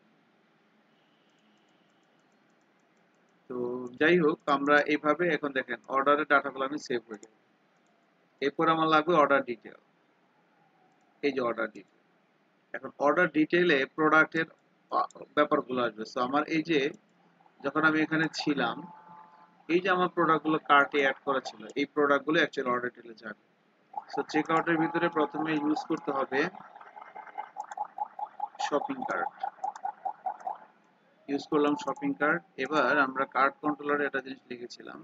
তো যাই হোক, আমরা এইভাবে এখন দেখেন অর্ডারের ডাটাগুলো আমি সেভ হয়ে যাবে। এরপর আমার লাগবে অর্ডার ডিটেল। এই যে অর্ডার ডিটেল, এখন অর্ডার ডিটেইলে প্রোডাক্টের ব্যাপারগুলো আসবে। সো আমার এই যে যখন আমি এখানে ছিলাম, এই যে আমার প্রোডাক্টগুলো কার্টে অ্যাড করা ছিল, এই প্রোডাক্টগুলো অ্যাকচুয়ালি অর্ডার ডিটেইলে যাবে। সো চেক আউটের ভিতরে প্রথমে ইউজ করতে হবে শপিং কার্ট। ইউজ করলাম শপিং কার্ট। এবার আমরা কার্ট কন্ট্রোলারে একটা জিনিস লিখেছিলাম,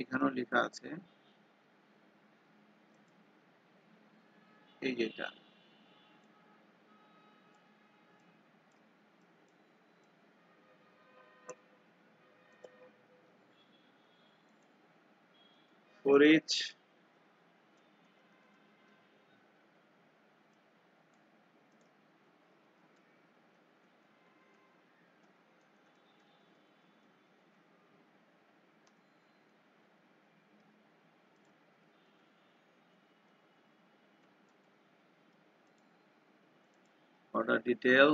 এখানেও লেখা আছে, এই যে এটা for each order detail,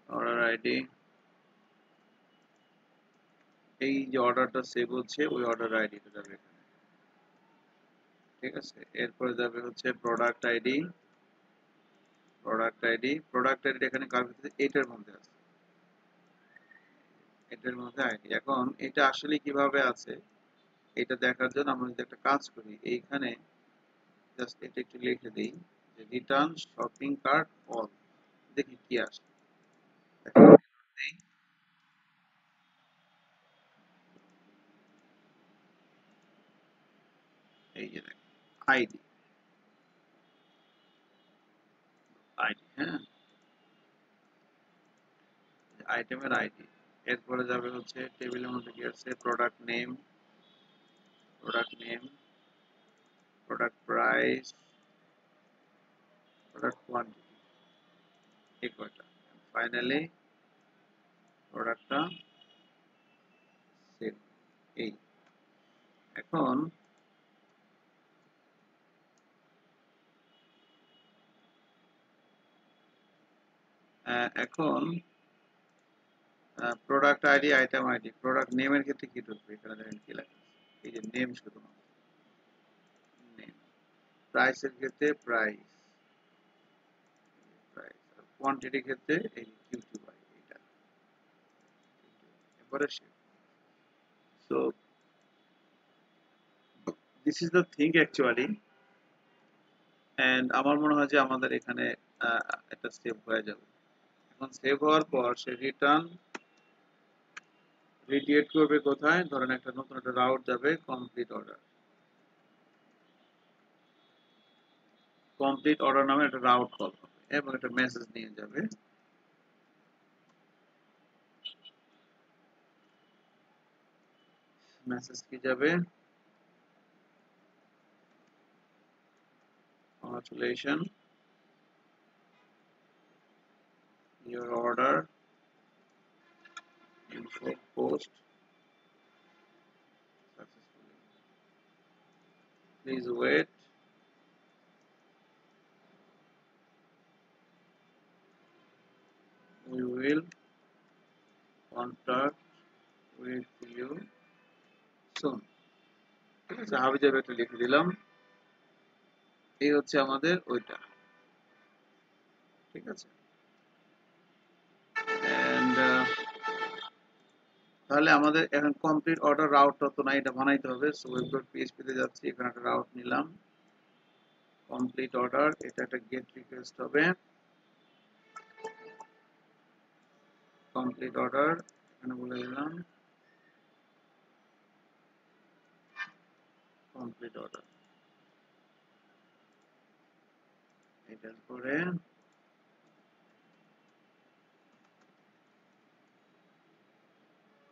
order ID, এই যে অর্ডারটা সেভ হচ্ছে ওই অর্ডার আইডিটা যাবে এখানে। ঠিক আছে, এরপরে যাবে হচ্ছে প্রোডাক্ট আইডি। প্রোডাক্ট আইডি এখানে কার ভিতরে, এটার মধ্যে আছে, এটার মধ্যে আইডি। এখন এটা আসলে কিভাবে আছে এটা দেখার জন্য আমরা যদি একটা কাজ করি, এইখানে জাস্ট এটা একটু লিখে দিই যে রিটার্ন শপিং কার্ট অল, দেখি কি আসে। এই যে দেখেন আইডি, আইডি, হ্যাঁ, আইটেমের আইডি। এরপরে যাবে হচ্ছে টেবিলের মধ্যে কি আছে, product name, product price, product quantity, এই কয়টা। ফাইনালি প্রোডাক্টটা সেভ। এই এখন এখন product ID, item ID, product নেমের ক্ষেত্রে কি ঢুকবে, এখানে দেখেন কি লেখা আছে, এই যে নেম, শুধুমাত্র নেম। প্রাইসের ক্ষেত্রে প্রাইস, প্রাইস। আর কোয়ান্টিটির ক্ষেত্রে এই কিউ2 বাই, এটা এরপরে save. So this is the thing actually. And আমার মনে হয় যে আমাদের এখানে এটা সেভ হয়ে যাবে। এখন সেভ হওয়ার পর সে রিটার্ন রিডিয়েট করবে কোথায়, ধরেন একটা নতুন একটা রাউট যাবে, কমপ্লিট অর্ডার নামে একটা রাউট কল হবে এবং একটা মেসেজ নিয়ে যাবে। মেসেজ কি যাবে, congratulations, your order info post successfully, please wait, we will contact with you soon। ঠিক আছে, হাবি যাবে একটা লিখে দিলাম। এই হচ্ছে আমাদের ওইটা। ঠিক আছে, এন্ড তাহলে আমাদের এখন কমপ্লিট অর্ডার রাউটটা তো না, এটা বানাইতে হবে। সো web.php তে যাচ্ছি, এখানে একটা রাউট নিলাম, কমপ্লিট অর্ডার, এটা একটা গেট রিকোয়েস্ট হবে, কমপ্লিট অর্ডার এখানে বলে দিলাম কমপ্লিট অর্ডার। এটার পরে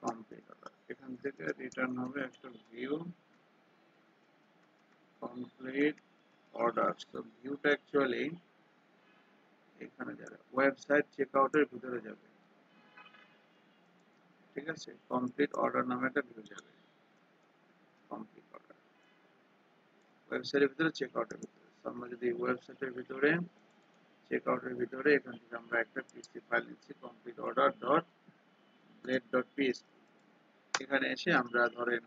কমপ্লিট অর্ডার, এখান থেকে রিটার্ন হবে একটা ভিউ কমপ্লিট অর্ডার। তো ভিউটা অ্যাকচুয়ালি এখানে যাবে, ওয়েবসাইট চেকআউটের ভিতরে যাবে। ঠিক আছে, কমপ্লিট অর্ডার নামে একটা ভিউ যাবে, কমপ্লিট অর্ডার ওয়েবসাইটের ভিতরে চেকআউটের ভিতরে। আমরা যদি ওয়েবসাইটের ভিতরে চেক আউটের ভিতরে এখান থেকে আমরা একটা পিএসপি ফাইল নিচ্ছি, complete order dot blade dot PSP. এখানে এসে আমরা ধরেন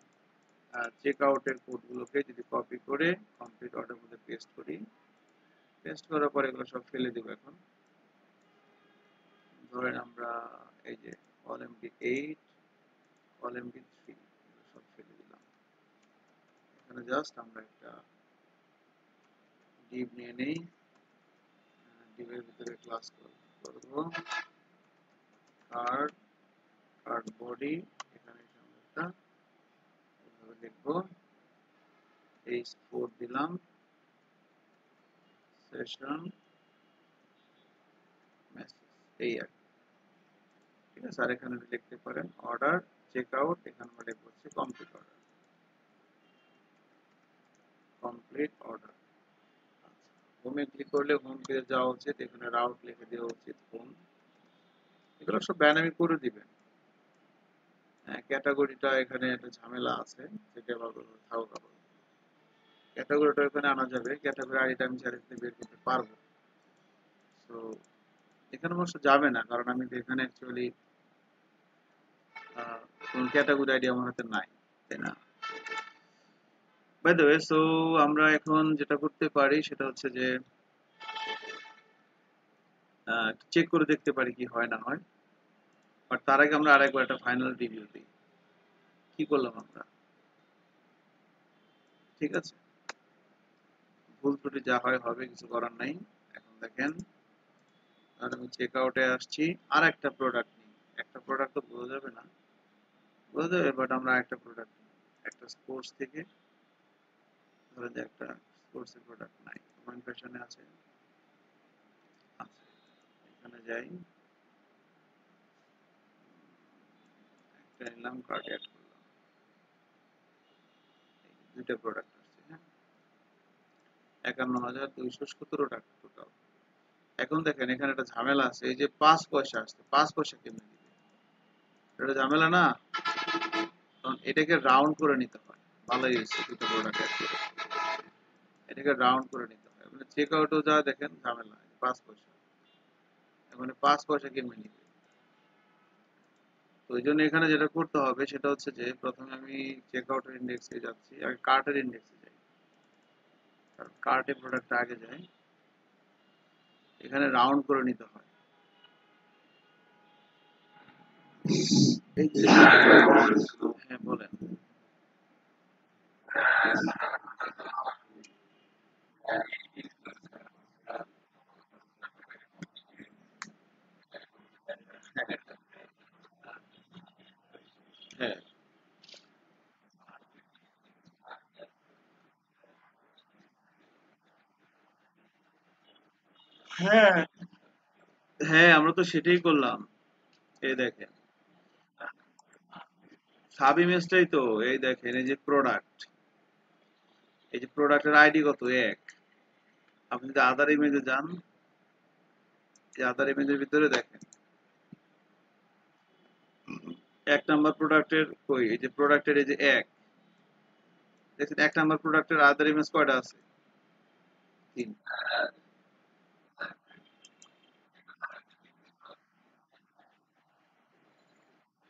চেক আউটের কোডগুলোকে যদি কপি করে কমপ্লিট অর্ডার মধ্যে পেস্ট করি, পেস্ট করার পর এগুলো সব ফেলে দেবো। এখন ধরেন আমরা এই যে OLMD8 OLMD3 সব ফেলে দিলাম। এখানে জাস্ট আমরা একটা ডিভ নিয়ে নেই, ডিভের ভিতরে ক্লাস করব কার্ড, কার্ড বডি, এখানে আমরা একটা এভাবে লিখবো h4 দিলাম, সেশন মেসেজ, এই আর কি। ঠিক আছে, আর এখানে লিখতে পারেন অর্ডার চেক আউট, এখানে আমরা লিখবো হচ্ছে কমপ্লিট অর্ডার, কমপ্লিট অর্ডার। হোমে ক্লিক করলে হোম পেজে যাওয়া উচিত, এখানে রাউট লিখে দেওয়া উচিত হোম। এগুলো সব ডাইনামিক করে দিবেন। ক্যাটাগরিটা এখানে একটা ঝামেলা আছে, সেটা ভালো থাকুক। আবার ক্যাটাগরিটা এখানে আনা যাবে, ক্যাটাগরি আইডিটা আমি চাইলে বের করতে পারবো। তো এখানে অবশ্য যাবে না, কারণ আমি তো এখানে অ্যাকচুয়ালি কোন ক্যাটাগরি আইডি আমার হাতে নাই, তাই না? বাই দ্য ওয়ে, সো আমরা এখন যেটা করতে পারি সেটা হচ্ছে যে চেক করে দেখতে পারি কি হয় না হয়। বাট তার আগে আমরা আরেকবার একটা ফাইনাল রিভিউ দিই কি করলাম আমরা। ঠিক আছে, ভুল ত্রুটি যা হয় হবে, কিছু করার নাই। এখন দেখেন, আর আমি চেক আউটে আসছি, আর একটা প্রোডাক্ট নিই। একটা প্রোডাক্ট তো বোঝা যাবে না, বোঝা যাবে, বাট আমরা একটা প্রোডাক্ট, একটা স্পোর্টস থেকে ধরেন যে একটা স্পোর্টস এর প্রোডাক্ট নাই, ওয়ান ফ্যাশনে আছে, এখানে যাই, একটা নিলাম, কার্ড অ্যাড করলাম, দুইটা প্রোডাক্ট আসছে। হ্যাঁ, 51,217 টাকা টোটাল। এখন দেখেন এখানে একটা ঝামেলা আছে, এই যে 5 পয়সা আসছে, 5 পয়সা কেমনে দিবে, এটা ঝামেলা না? কারণ এটাকে রাউন্ড করে নিতে হয়। ভালোই হয়েছে দুটো প্রোডাক্ট অ্যাড করে, এটাকে রাউন্ড করে নিতে হয়। মানে চেক আউটও যা দেখেন ঝামেলা, 5 পয়সা, মানে 5 পয়সা কেমনে নিবে। তো এই জন্য এখানে যেটা করতে হবে সেটা হচ্ছে যে প্রথমে আমি চেক আউটের ইন্ডেক্সে যাচ্ছি, আগে কার্টের ইন্ডেক্সে যাই, কারণ কার্টে প্রোডাক্ট আগে যায়, এখানে রাউন্ড করে নিতে হয়। এই যে হ্যাঁ বলেন। হ্যাঁ হ্যাঁ হ্যাঁ, আমরা তো সেটাই করলাম। এই দেখেন সাব ইমেজটাই তো, এই দেখেন এই যে প্রোডাক্ট, এই যে প্রোডাক্টের আইডি কত, 1। আপনি যদি আদার ইমেজে যান, এই আদার ইমেজের ভিতরে দেখেন 1 নাম্বার প্রোডাক্টের কই, এই যে প্রোডাক্টের এই যে 1 দেখেন, 1 নাম্বার প্রোডাক্টের আদার ইমেজ কয়টা আছে, 3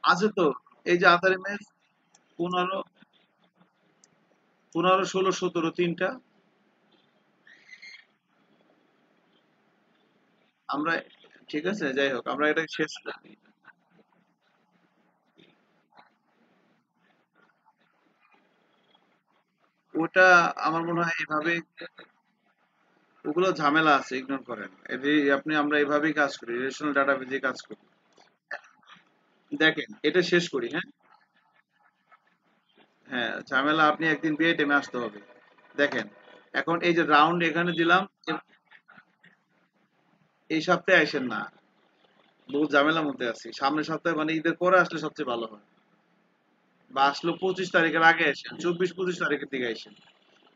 আছে তো। এই যে আদার ইমেজ 15, 15, 16, 17, 3টা। আমরা ঠিক আছে, যাই হোক, আমরা এটা শেষ করি। ওটা আমার মনে হয় এভাবে, ওগুলো ঝামেলা আছে, ইগনোর করেন। আপনি আমরা এভাবেই কাজ করি, রিলেশনাল ডাটাবেজে কাজ করি। দেখেন এটা শেষ করি, হ্যাঁ। হ্যাঁ, ঝামেলা আপনি একদিন পেয়ে টেমে আসতে হবে। দেখেন এখন এই যে রাউন্ড এখানে দিলাম, এই সপ্তাহে আসেন না, বহু ঝামেলার মধ্যে আছি। সামনের সপ্তাহে মানে ঈদের পরে আসলে সবচেয়ে ভালো হয়, বা আসলে 25 তারিখের আগে আসেন, 24-25 তারিখের দিকে আসেন,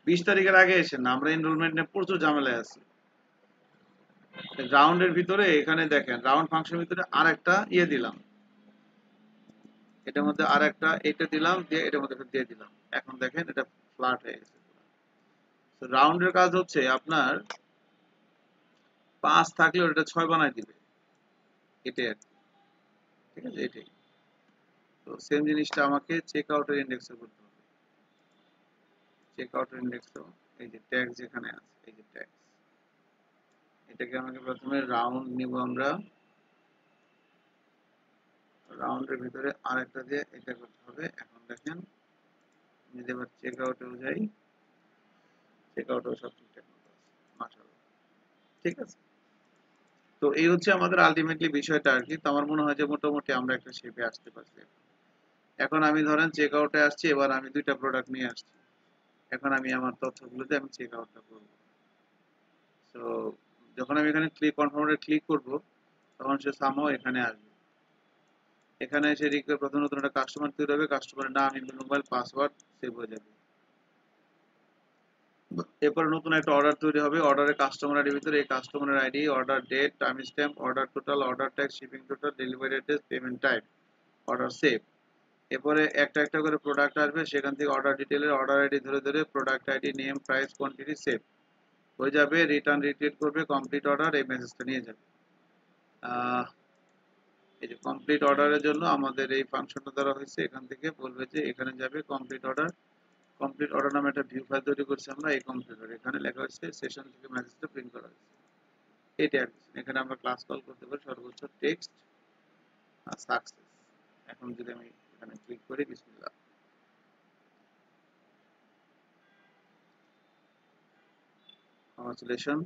20 তারিখের আগে আসেন না, আমরা এনরোলমেন্ট নিয়ে প্রচুর ঝামেলায় আছি। রাউন্ডের ভিতরে এখানে দেখেন, রাউন্ড ফাংশনের ভিতরে আর একটা ইয়ে দিলাম, এটার মধ্যে আর একটা এটা দিলাম, দিয়ে এটার মধ্যে একটা দিয়ে দিলাম। এখন দেখেন এটা ফ্ল্যাট হয়ে গেছে। রাউন্ডের কাজ হচ্ছে আপনার 5 থাকলে ওটা 6 বানাই দিবে, এটাই আর কি। ঠিক আছে, এটাই। তো সেম জিনিসটা আমাকে চেক আউটের ইন্ডেক্সে করতে হবে। চেক আউটের ইন্ডেক্সও এই যে ট্যাগ যেখানে আছে, এই যে ট্যাগ, এটাকে আমাকে প্রথমে রাউন্ড নিব আমরা, রাউন্ডের ভিতরে আরেকটা দিয়ে এটা করতে হবে। এখন দেখেন যদি এবার চেক আউটেও যাই, চেক আউটেও সব ঠিকঠাক মতো আছে, মাশাআল্লাহ। ঠিক আছে, তো এই হচ্ছে আমাদের আলটিমেটলি বিষয়টা আর কি। তো আমার মনে হয় যে মোটামুটি আমরা একটা শেপে আসতে পারছি। এখন আমি ধরেন চেক আউটে আসছি, এবার আমি 2টা প্রোডাক্ট নিয়ে আসছি। এখন আমি আমার তথ্যগুলোতে আমি চেক আউটটা করব। তো যখন আমি এখানে ক্লিক কনফার্মে ক্লিক করব, তখন সে সামহাও এখানে আসবে। এখানে এসে প্রথম নতুন একটা কাস্টমার তৈরি হবে, কাস্টমারের নাম, ইমেল, মোবাইল, পাসওয়ার্ড সেভ হয়ে যাবে। এরপরে নতুন একটা অর্ডার তৈরি হবে, অর্ডারের কাস্টমার আইডির ভিতরে এই কাস্টমারের ID, order date, time stamp, order total, order tag, shipping total, delivery address, payment type, order save. এরপরে একটা একটা করে প্রোডাক্ট আসবে, সেখান থেকে অর্ডার ডিটেলের অর্ডার আইডি ধরে ধরে product ID, name, price, quantity save হয়ে যাবে। রিটার্ন রিট্রিট করবে, কমপ্লিট অর্ডার, এই মেসেজটা নিয়ে যাবে। এই যে কমপ্লিট অর্ডারের জন্য আমাদের এই ফাংশনটা দ্বারা হয়েছে, এখান থেকে বলবে যে এখানে যাবে কমপ্লিট অর্ডার। কমপ্লিট অর্ডার নামে একটা ভিউ ফাইল তৈরি করছি আমরা, এই কমপ্লিট অর্ডার এখানে লেখা হয়েছে, সেশন থেকে মেসেজটা প্রিন্ট করা হয়েছে। এটা এখানে আমরা ক্লাস কল করতে পারি সর্বোচ্চ টেক্সট সাকসেস। এখন যদি আমি এখানে ক্লিক করি, বিসমিল্লাহ, congratulation.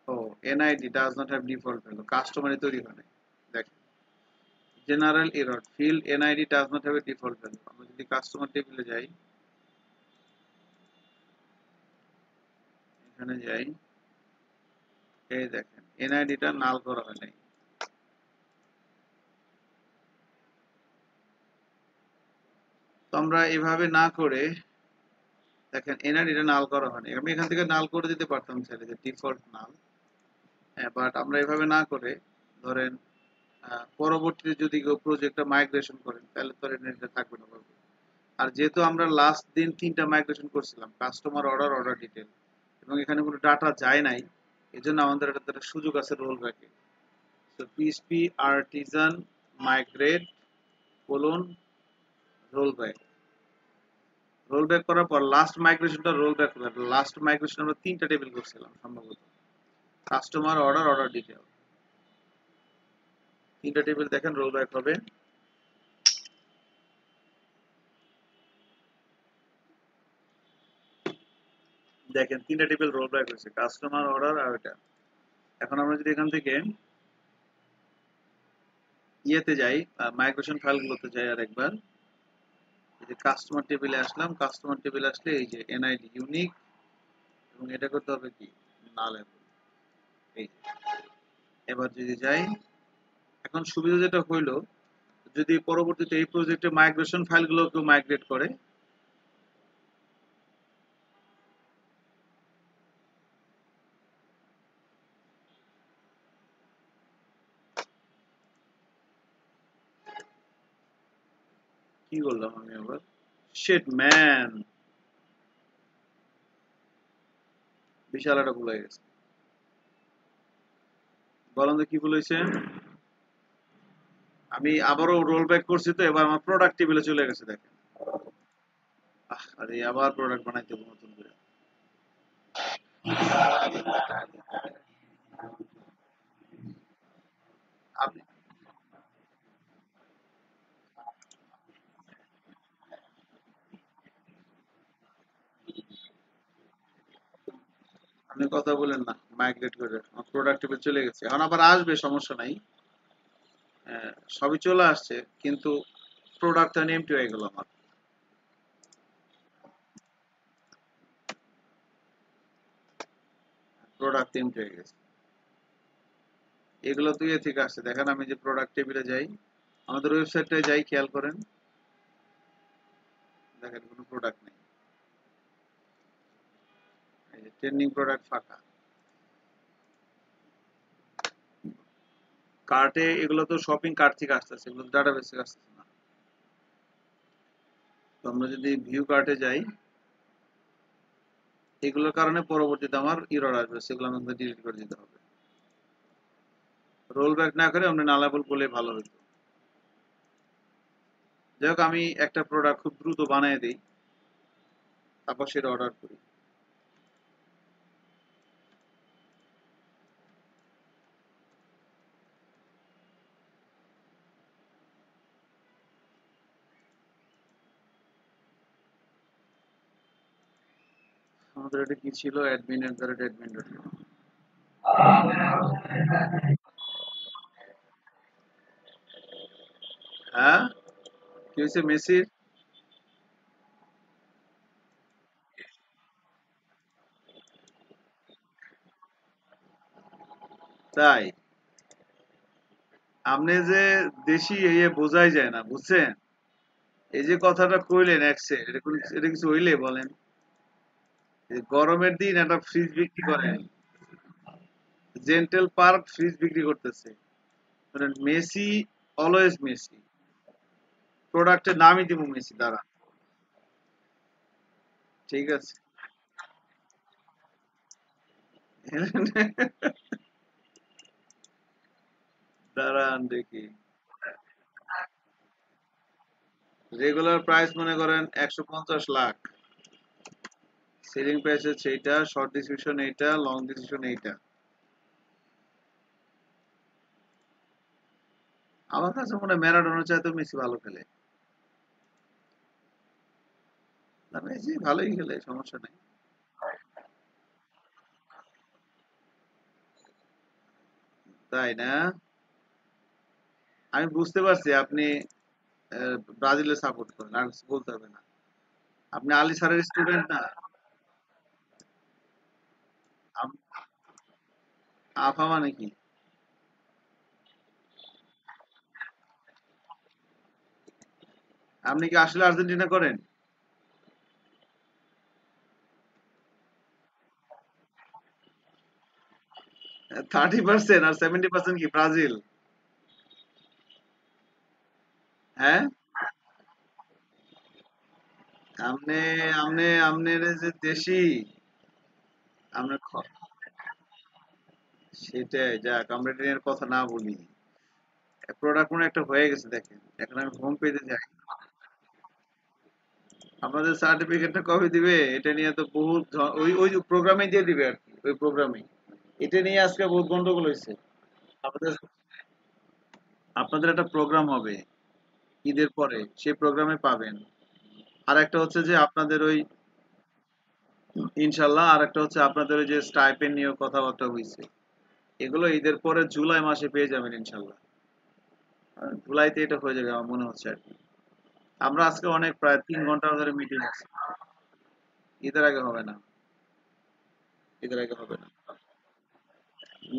Oh, NID does not have default value, কাস্টমারই তৈরি হয় না। দেখেন, general error, field NID does not have a default value. আমরা যদি কাস্টমার টেবিলে যাই, এখানে যাই, এই দেখেন এনআইডিটা নাল করা হয় নাই। তো আমরা এভাবে না করে, দেখেন এনআইডিটা নাল করা হয়নি, আমি এখান থেকে নাল করে দিতে পারতাম চাইলে, যে ডিফল্ট নাল। বাট আমরা এভাবে না করে, ধরেন পরবর্তীতে যদি কেউ প্রজেক্টটা মাইগ্রেশন করেন, তাহলে তো এনআইডিটা থাকবে না বলবে। আর যেহেতু আমরা লাস্ট দিন 3টা মাইগ্রেশন করছিলাম, কাস্টমার, অর্ডার, অর্ডার ডিটেল, এবং এখানে কোনো ডাটা যায় নাই, এজন্য আমাদের একটা সুযোগ আছে রোল ব্যাকে। তো PHP Artisan migrate colon roll back, roll back করার পর লাস্ট মাইগ্রেশনটা রোল ব্যাক হবে। লাস্ট মাইগ্রেশন আমরা 3টা টেবিল করছিলাম সম্ভবত, কাস্টমার, অর্ডার, অর্ডার ডিটেল, 3টা টেবিল দেখেন রোল ব্যাক হবে। দেখেন 3টা টেবিল রোল ব্যাক হয়েছে, কাস্টমার, অর্ডার আর এটা। এখন আমরা যদি এখান থেকে ইয়েতে যাই, মাইগ্রেশন ফাইলগুলোতে যাই আর একবার, এই যে কাস্টমার টেবিলে আসলাম, কাস্টমার টেবিলে আসলে এই যে এনআইডি ইউনিক, এবং এটা করতে হবে কি নাল। এই এবার যদি যাই, এখন সুবিধা যেটা হইলো, যদি পরবর্তীতে এই প্রজেক্টে মাইগ্রেশন ফাইলগুলো কেউ মাইগ্রেট করে, কি করলাম আমি আবার, শিট ম্যান, বিশাল একটা ভুল হয়ে গেছে। বলেন তো কি ভুল হয়েছে। আমি আবারও রোল ব্যাক করছি, তো এবার আমার প্রোডাক্ট টেবিলে চলে গেছে দেখেন। আরে আবার প্রোডাক্ট বানাইতে হবে নতুন করে। আপনি, আপনি কথা বলেন না, মাইগ্রেট করে আমার প্রোডাক্ট টেবিল চলে গেছে, এখন আবার আসবে, সমস্যা নাই। সবই চলে আসছে, কিন্তু প্রোডাক্টটা এমটি হয়ে গেল আমার। প্রোডাক্ট এমটি হয়ে গেছে, এগুলো তো ইয়ে থেকে আসছে। দেখেন আমি যে প্রোডাক্ট টেবিলে যাই, আমাদের ওয়েবসাইটটায় যাই, খেয়াল করেন, দেখেন কোনো প্রোডাক্ট নেই, এই যে ট্রেন্ডিং প্রোডাক্ট ফাঁকা। কার্টে এগুলো তো শপিং কার্ট থেকে আসতেছে, এগুলো ডাটাবেস থেকে আসতেছে না। তো আমরা যদি ভিউ কার্টে যাই, এগুলোর কারণে পরবর্তীতে আমার এরর আসবে, সেগুলো আমাকে ডিলিট করে দিতে হবে। রোল ব্যাক না করে আমরা নালাবল করলে ভালো হতো। যাই হোক, আমি একটা প্রোডাক্ট খুব দ্রুত বানিয়ে দিই, তারপর সেটা অর্ডার করি। আমাদের এটা কি ছিল, admin@admin.com। হ্যাঁ, কি হয়েছে মেসির? তাই? আপনি যে দেশি ইয়ে বোঝাই যায় না, বুঝছেন? এই যে কথাটা কইলেন এক্সে, এটা কিছু হইলে বলেন। এই গরমের দিন একটা ফ্রিজ বিক্রি করেন, জেন্টেল পার্ক ফ্রিজ বিক্রি করতেছে, মানে মেসি, অলওয়েজ মেসি, প্রোডাক্টের নামই দিব মেসি। দাঁড়া, ঠিক আছে। দাঁড়ান দেখি। রেগুলার প্রাইস মনে করেন 150 লাখ, সেলিং প্রাইস হচ্ছে এইটা, শর্ট ডিসক্রিপশন এইটা, লং ডিসক্রিপশন এইটা। আমার কাছে মনে হয় ম্যারাডোনার চাইতে মেসি ভালো খেলে। না, মেসি ভালোই খেলে, সমস্যা নেই। তাই না? আমি বুঝতে পারছি আপনি ব্রাজিলের সাপোর্ট করেন, আর কিছু বলতে হবে না। আপনি আলী স্যারের স্টুডেন্ট না? আম- আফা মানে কি? আপনি কি আসলে আর্জেন্টিনা করেন? 30% আর 70% কি ব্রাজিল? হ্যাঁ, আপনি আপনার যে দেশি, আপনার সেটাই। যাক, আমরা এটা নিয়ে আর কথা না বলি। প্রোডাক্ট মনে হয় একটা হয়ে গেছে, দেখেন। এখন আমি হোম পেজে যাই। আপনাদের সার্টিফিকেটটা কবে দিবে এটা নিয়ে তো বহুত ওই ওই প্রোগ্রামে দিয়ে দিবে আর কি, ওই প্রোগ্রামে। এটা নিয়ে আজকে বহুত গন্ডগোল হয়েছে। আপনাদের আপনাদের একটা প্রোগ্রাম হবে ঈদের পরে, সেই প্রোগ্রামে পাবেন। আর একটা হচ্ছে যে আপনাদের ওই, ইনশাল্লাহ, আর একটা হচ্ছে আপনাদের ওই যে স্টাইপেন্ড নিয়ে কথাবার্তা হয়েছে, এগুলো ঈদের পরে জুলাই মাসে পেয়ে যাবেন ইনশাল্লাহ। জুলাইতে এটা হয়ে যাবে আমার মনে হচ্ছে আর কি। আমরা আজকে অনেক প্রায় 3 ঘন্টা ধরে মিটিং আছে। ঈদের আগে হবে না। ঈদের আগে হবে না।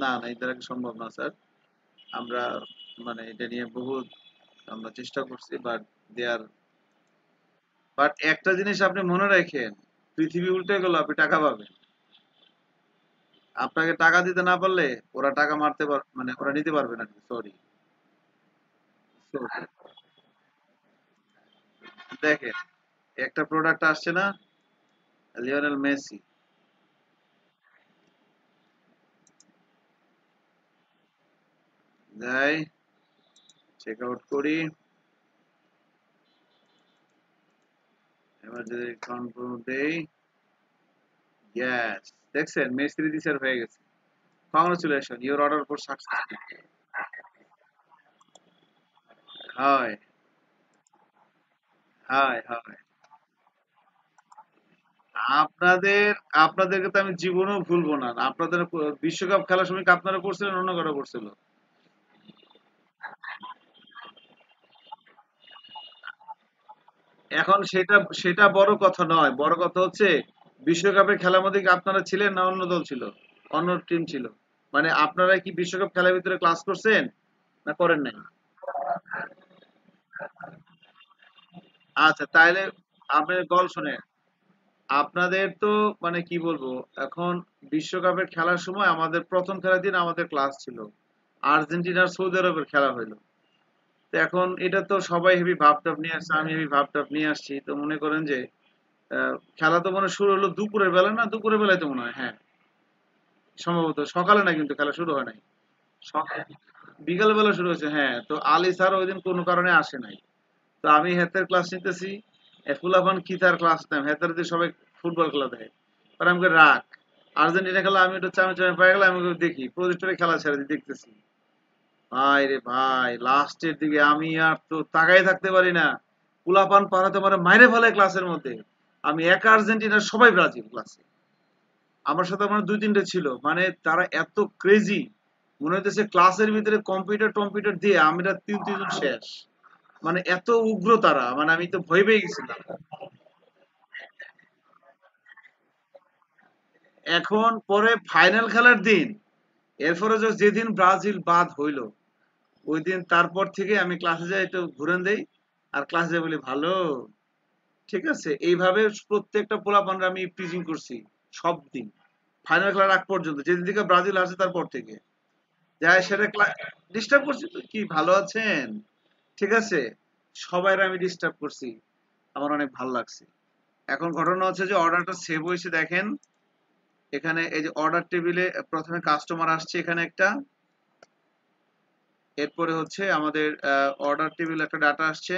না না, ঈদের আগে সম্ভব না স্যার। আমরা মানে এটা নিয়ে বহুত আমরা চেষ্টা করছি, বাট দেয়ার, বাট একটা জিনিস আপনি মনে রাখেন, পৃথিবী উল্টে গেল, আপনি টাকা পাবেন। আপনাকে টাকা দিতে না পারলে ওরা টাকা মারতে মানে ওরা নিতে পারবে না। Sorry, sorry. দেখেন, একটা প্রোডাক্ট আসছে না, লিওনেল মেসি। যাই, চেক আউট করি, এবার যদি কনফার্ম দেই, ইয়েস, দেখছেন মেসি রিজিস্টার হয়ে গেছে। Congratulation, your order for successful. হয়, হয়, হয়। আপনাদের আপনাদেরকে তো আমি জীবনেও ভুলবো না। আপনাদের বিশ্বকাপ খেলার সময় কি আপনারা করছিলেন, অন্য কারো করছিল? এখন সেটা সেটা বড় কথা নয়, বড় কথা হচ্ছে বিশ্বকাপের খেলার মধ্যে কি আপনারা ছিলেন না অন্য দল ছিল, অন্য টিম ছিল? মানে আপনারা কি বিশ্বকাপ খেলার ভিতরে ক্লাস করছেন না করেন নাই? আচ্ছা, তাহলে আপনার গল্প শুনেন। আপনাদের তো মানে কি বলবো, এখন বিশ্বকাপের খেলার সময় আমাদের প্রথম খেলার দিন আমাদের ক্লাস ছিল, আর্জেন্টিনার সৌদি আরবের খেলা হইলো। তো এখন এটা তো সবাই হেভি ভাব টাব নিয়ে আসছে, আমি হেভি ভাব টাব নিয়ে আসছি, তো মনে করেন যে খেলা তো মনে হয় শুরু হলো দুপুরের বেলা, না দুপুরের বেলায় তো মনে হয়, হ্যাঁ সম্ভবত সকালে না, কিন্তু খেলা শুরু হয় নাই, বিকাল বেলা শুরু হয়েছে, হ্যাঁ। তো আলী স্যার ওই দিন কোনো কারণে আসে নাই। তো আমি হেতের ক্লাস নিতেছি, ফুলাফান কি তার ক্লাস নেয়, হেতের দিয়ে সবাই ফুটবল খেলা দেয়। আর আমাকে রাখ, আর্জেন্টিনা খেলা আমি একটু চামে চামে পাই গেলাম, আমি ওগুলো দেখি প্রজেক্টরে খেলা ছেড়ে দিয়ে দেখতেছি। ভাই রে ভাই, লাস্টের দিকে আমি আর তো তাকাই থাকতে পারি না, ফুলাপান পাড়াতে পারে মাইরে ফেলে ক্লাসের মধ্যে। আমি একা আর্জেন্টিনার, সবাই ব্রাজিল ক্লাসে। আমার সাথে আমার দুই তিনটে ছিল, মানে তারা এত ক্রেজি, মনে হইতেছে ক্লাসের ভিতরে কম্পিউটার টম্পিউটার দিয়ে আমরা তিন তিনজন শেষ। মানে এত উগ্র তারা, মানে আমি তো ভয় পেয়ে গেছিলাম। এখন পরে ফাইনাল খেলার দিন, এরপরে যেদিন ব্রাজিল বাদ হইলো, ওই দিন তারপর থেকে আমি ক্লাসে যাই একটু ঘুরেন দেই, আর ক্লাসে যাই বলি ভালো। ঠিক আছে, এইভাবে প্রত্যেকটা পোলাপানরা আমি টিচিং করছি সব দিন, ফাইনাল খেলার আগ পর্যন্ত, যেদিন থেকে ব্রাজিল আসে তারপর থেকে যাই সেটা ডিস্টার্ব করছি তো কি, ভালো আছেন, ঠিক আছে, সবাই আমি ডিস্টার্ব করছি, আমার অনেক ভালো লাগছে। এখন ঘটনা হচ্ছে যে অর্ডারটা সেভ হয়েছে দেখেন, এখানে এই যে অর্ডার টেবিলে প্রথমে কাস্টমার আসছে এখানে একটা, এরপরে হচ্ছে আমাদের অর্ডার টেবিল একটা ডাটা আসছে,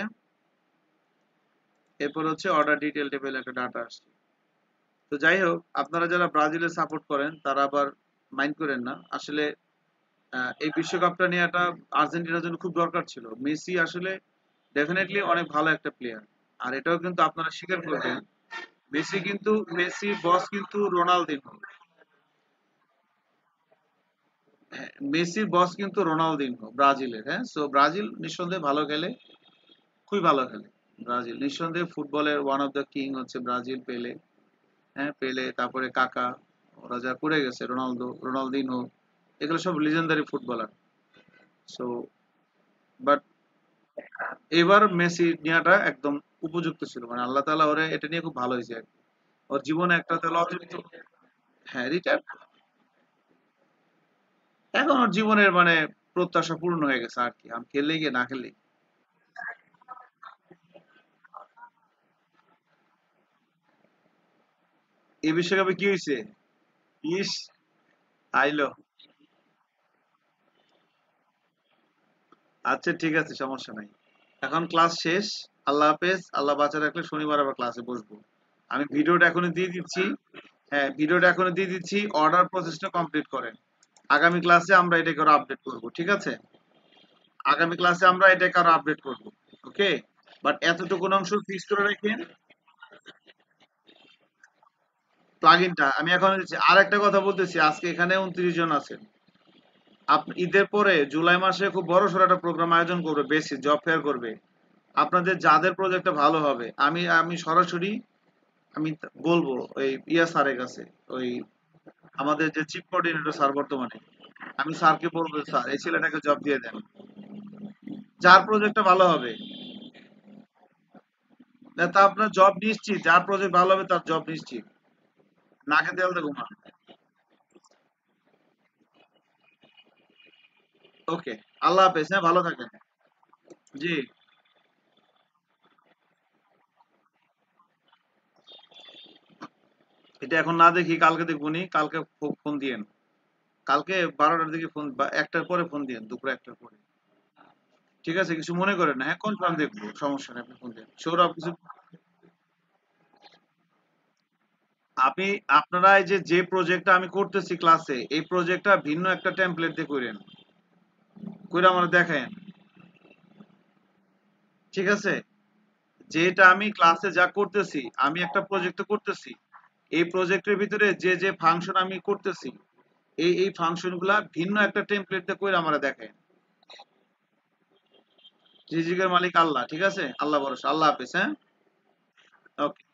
এরপর হচ্ছে অর্ডার ডিটেল টেবিল একটা ডাটা আসছে। তো যাই হোক, আপনারা যারা ব্রাজিলের সাপোর্ট করেন তারা আবার মাইন্ড করেন না আসলে। এই বিশ্বকাপটা নিয়ে একটা আর্জেন্টিনার জন্য খুব দরকার ছিল, মেসি আসলে ডেফিনেটলি অনেক ভালো একটা প্লেয়ার। আর এটাও কিন্তু আপনারা স্বীকার করবেন, মেসি কিন্তু, মেসি বস কিন্তু রোনালদিনহো। হ্যাঁ, মেসির বস কিন্তু রোনালদিনহো ব্রাজিলের, হ্যাঁ। সো ব্রাজিল নিঃসন্দেহে ভালো খেলে, খুবই ভালো খেলে। ব্রাজিল নিঃসন্দেহে ফুটবলের ওয়ান অফ দ্য কিং হচ্ছে ব্রাজিল, পেলে, হ্যাঁ পেলে, তারপরে কাকা, ওরা যা করে গেছে, রোনালদো, রোনালদিনহো, এগুলো সব লিজেন্ডারি ফুটবলার। সো বাট এবার মেসি নেওয়াটা একদম উপযুক্ত ছিল, মানে আল্লাহ তাআলা ওরে এটা নিয়ে খুব ভালো হয়েছে আর কি। ওর জীবনে একটা তাহলে অতিরিক্ত, হ্যাঁ রিটায়ার, এখন ওর জীবনের মানে প্রত্যাশা পূর্ণ হয়ে গেছে আর কি, আমি খেললেই গিয়ে না খেললেই। এই বিশ্বকাপে কি হয়েছে? ইস, আইলো। আচ্ছা ঠিক আছে, সমস্যা নাই। এখন ক্লাস শেষ, আল্লাহ হাফেজ, আল্লাহ বাঁচা রাখলে শনিবার আবার ক্লাসে বসবো। আমি ভিডিওটা এখনই দিয়ে দিচ্ছি, হ্যাঁ ভিডিওটা এখনই দিয়ে দিচ্ছি, অর্ডার প্রসেসটা কমপ্লিট করেন। আগামী ক্লাসে আমরা এটাকে আরো আপডেট করব, ঠিক আছে? আগামী ক্লাসে আমরা এটাকে আরো আপডেট করব, ওকে। বাট এতটুকু অংশ ফিক্স করে রাখেন, প্লাগইনটা আমি এখন দিচ্ছি। আর একটা কথা বলতেছি, আজকে এখানে 29 জন আছেন। ঈদের পরে জুলাই মাসে খুব বড় সড় একটা প্রোগ্রাম আয়োজন করবে, বেশি জব ফেয়ার করবে। আপনাদের যাদের প্রজেক্টটা ভালো হবে, আমি আমি সরাসরি আমি বলবো ওই ইয়া স্যারের কাছে, ওই আমাদের যে চিফ কোঅর্ডিনেটর স্যার বর্তমানে, আমি স্যারকে বলবো স্যার এই ছেলেটাকে জব দিয়ে দেন, যার প্রজেক্টটা ভালো হবে। না তা আপনার জব নিশ্চিত, যার প্রজেক্ট ভালো হবে তার জব নিশ্চিত, নাকে তেল দেবো না। ওকে, আল্লাহ হাফেজ, হ্যাঁ ভালো থাকেন। জি, এটা এখন না দেখি কালকে দেখবো নি, কালকে ফোন দিয়েন, কালকে 12টার দিকে ফোন বা 1টার পরে ফোন দিয়েন, দুপুরে 1টার পরে। ঠিক আছে, কিছু মনে করেন না, হ্যাঁ কনফার্ম দেখবো, সমস্যা নেই, আপনি ফোন দেন, সৌরভ কিছু। আপনি, আপনারা এই যে যে প্রজেক্টটা আমি করতেছি ক্লাসে, এই প্রজেক্টটা ভিন্ন একটা টেমপ্লেট দিয়ে করেন, কইরা আমার দেখেন, ঠিক আছে? যেটা আমি ক্লাসে যা করতেছি, আমি একটা প্রজেক্ট করতেছি, এই প্রজেক্টের ভিতরে যে যে ফাংশন আমি করতেছি, এই ফাংশন গুলা ভিন্ন একটা টেমপ্লেট দিয়ে কইরা আমরা দেখেন। রিজিকের মালিক আল্লাহ, ঠিক আছে, আল্লাহ ভরসা, আল্লাহ হাফেজ, হ্যাঁ। ওকে।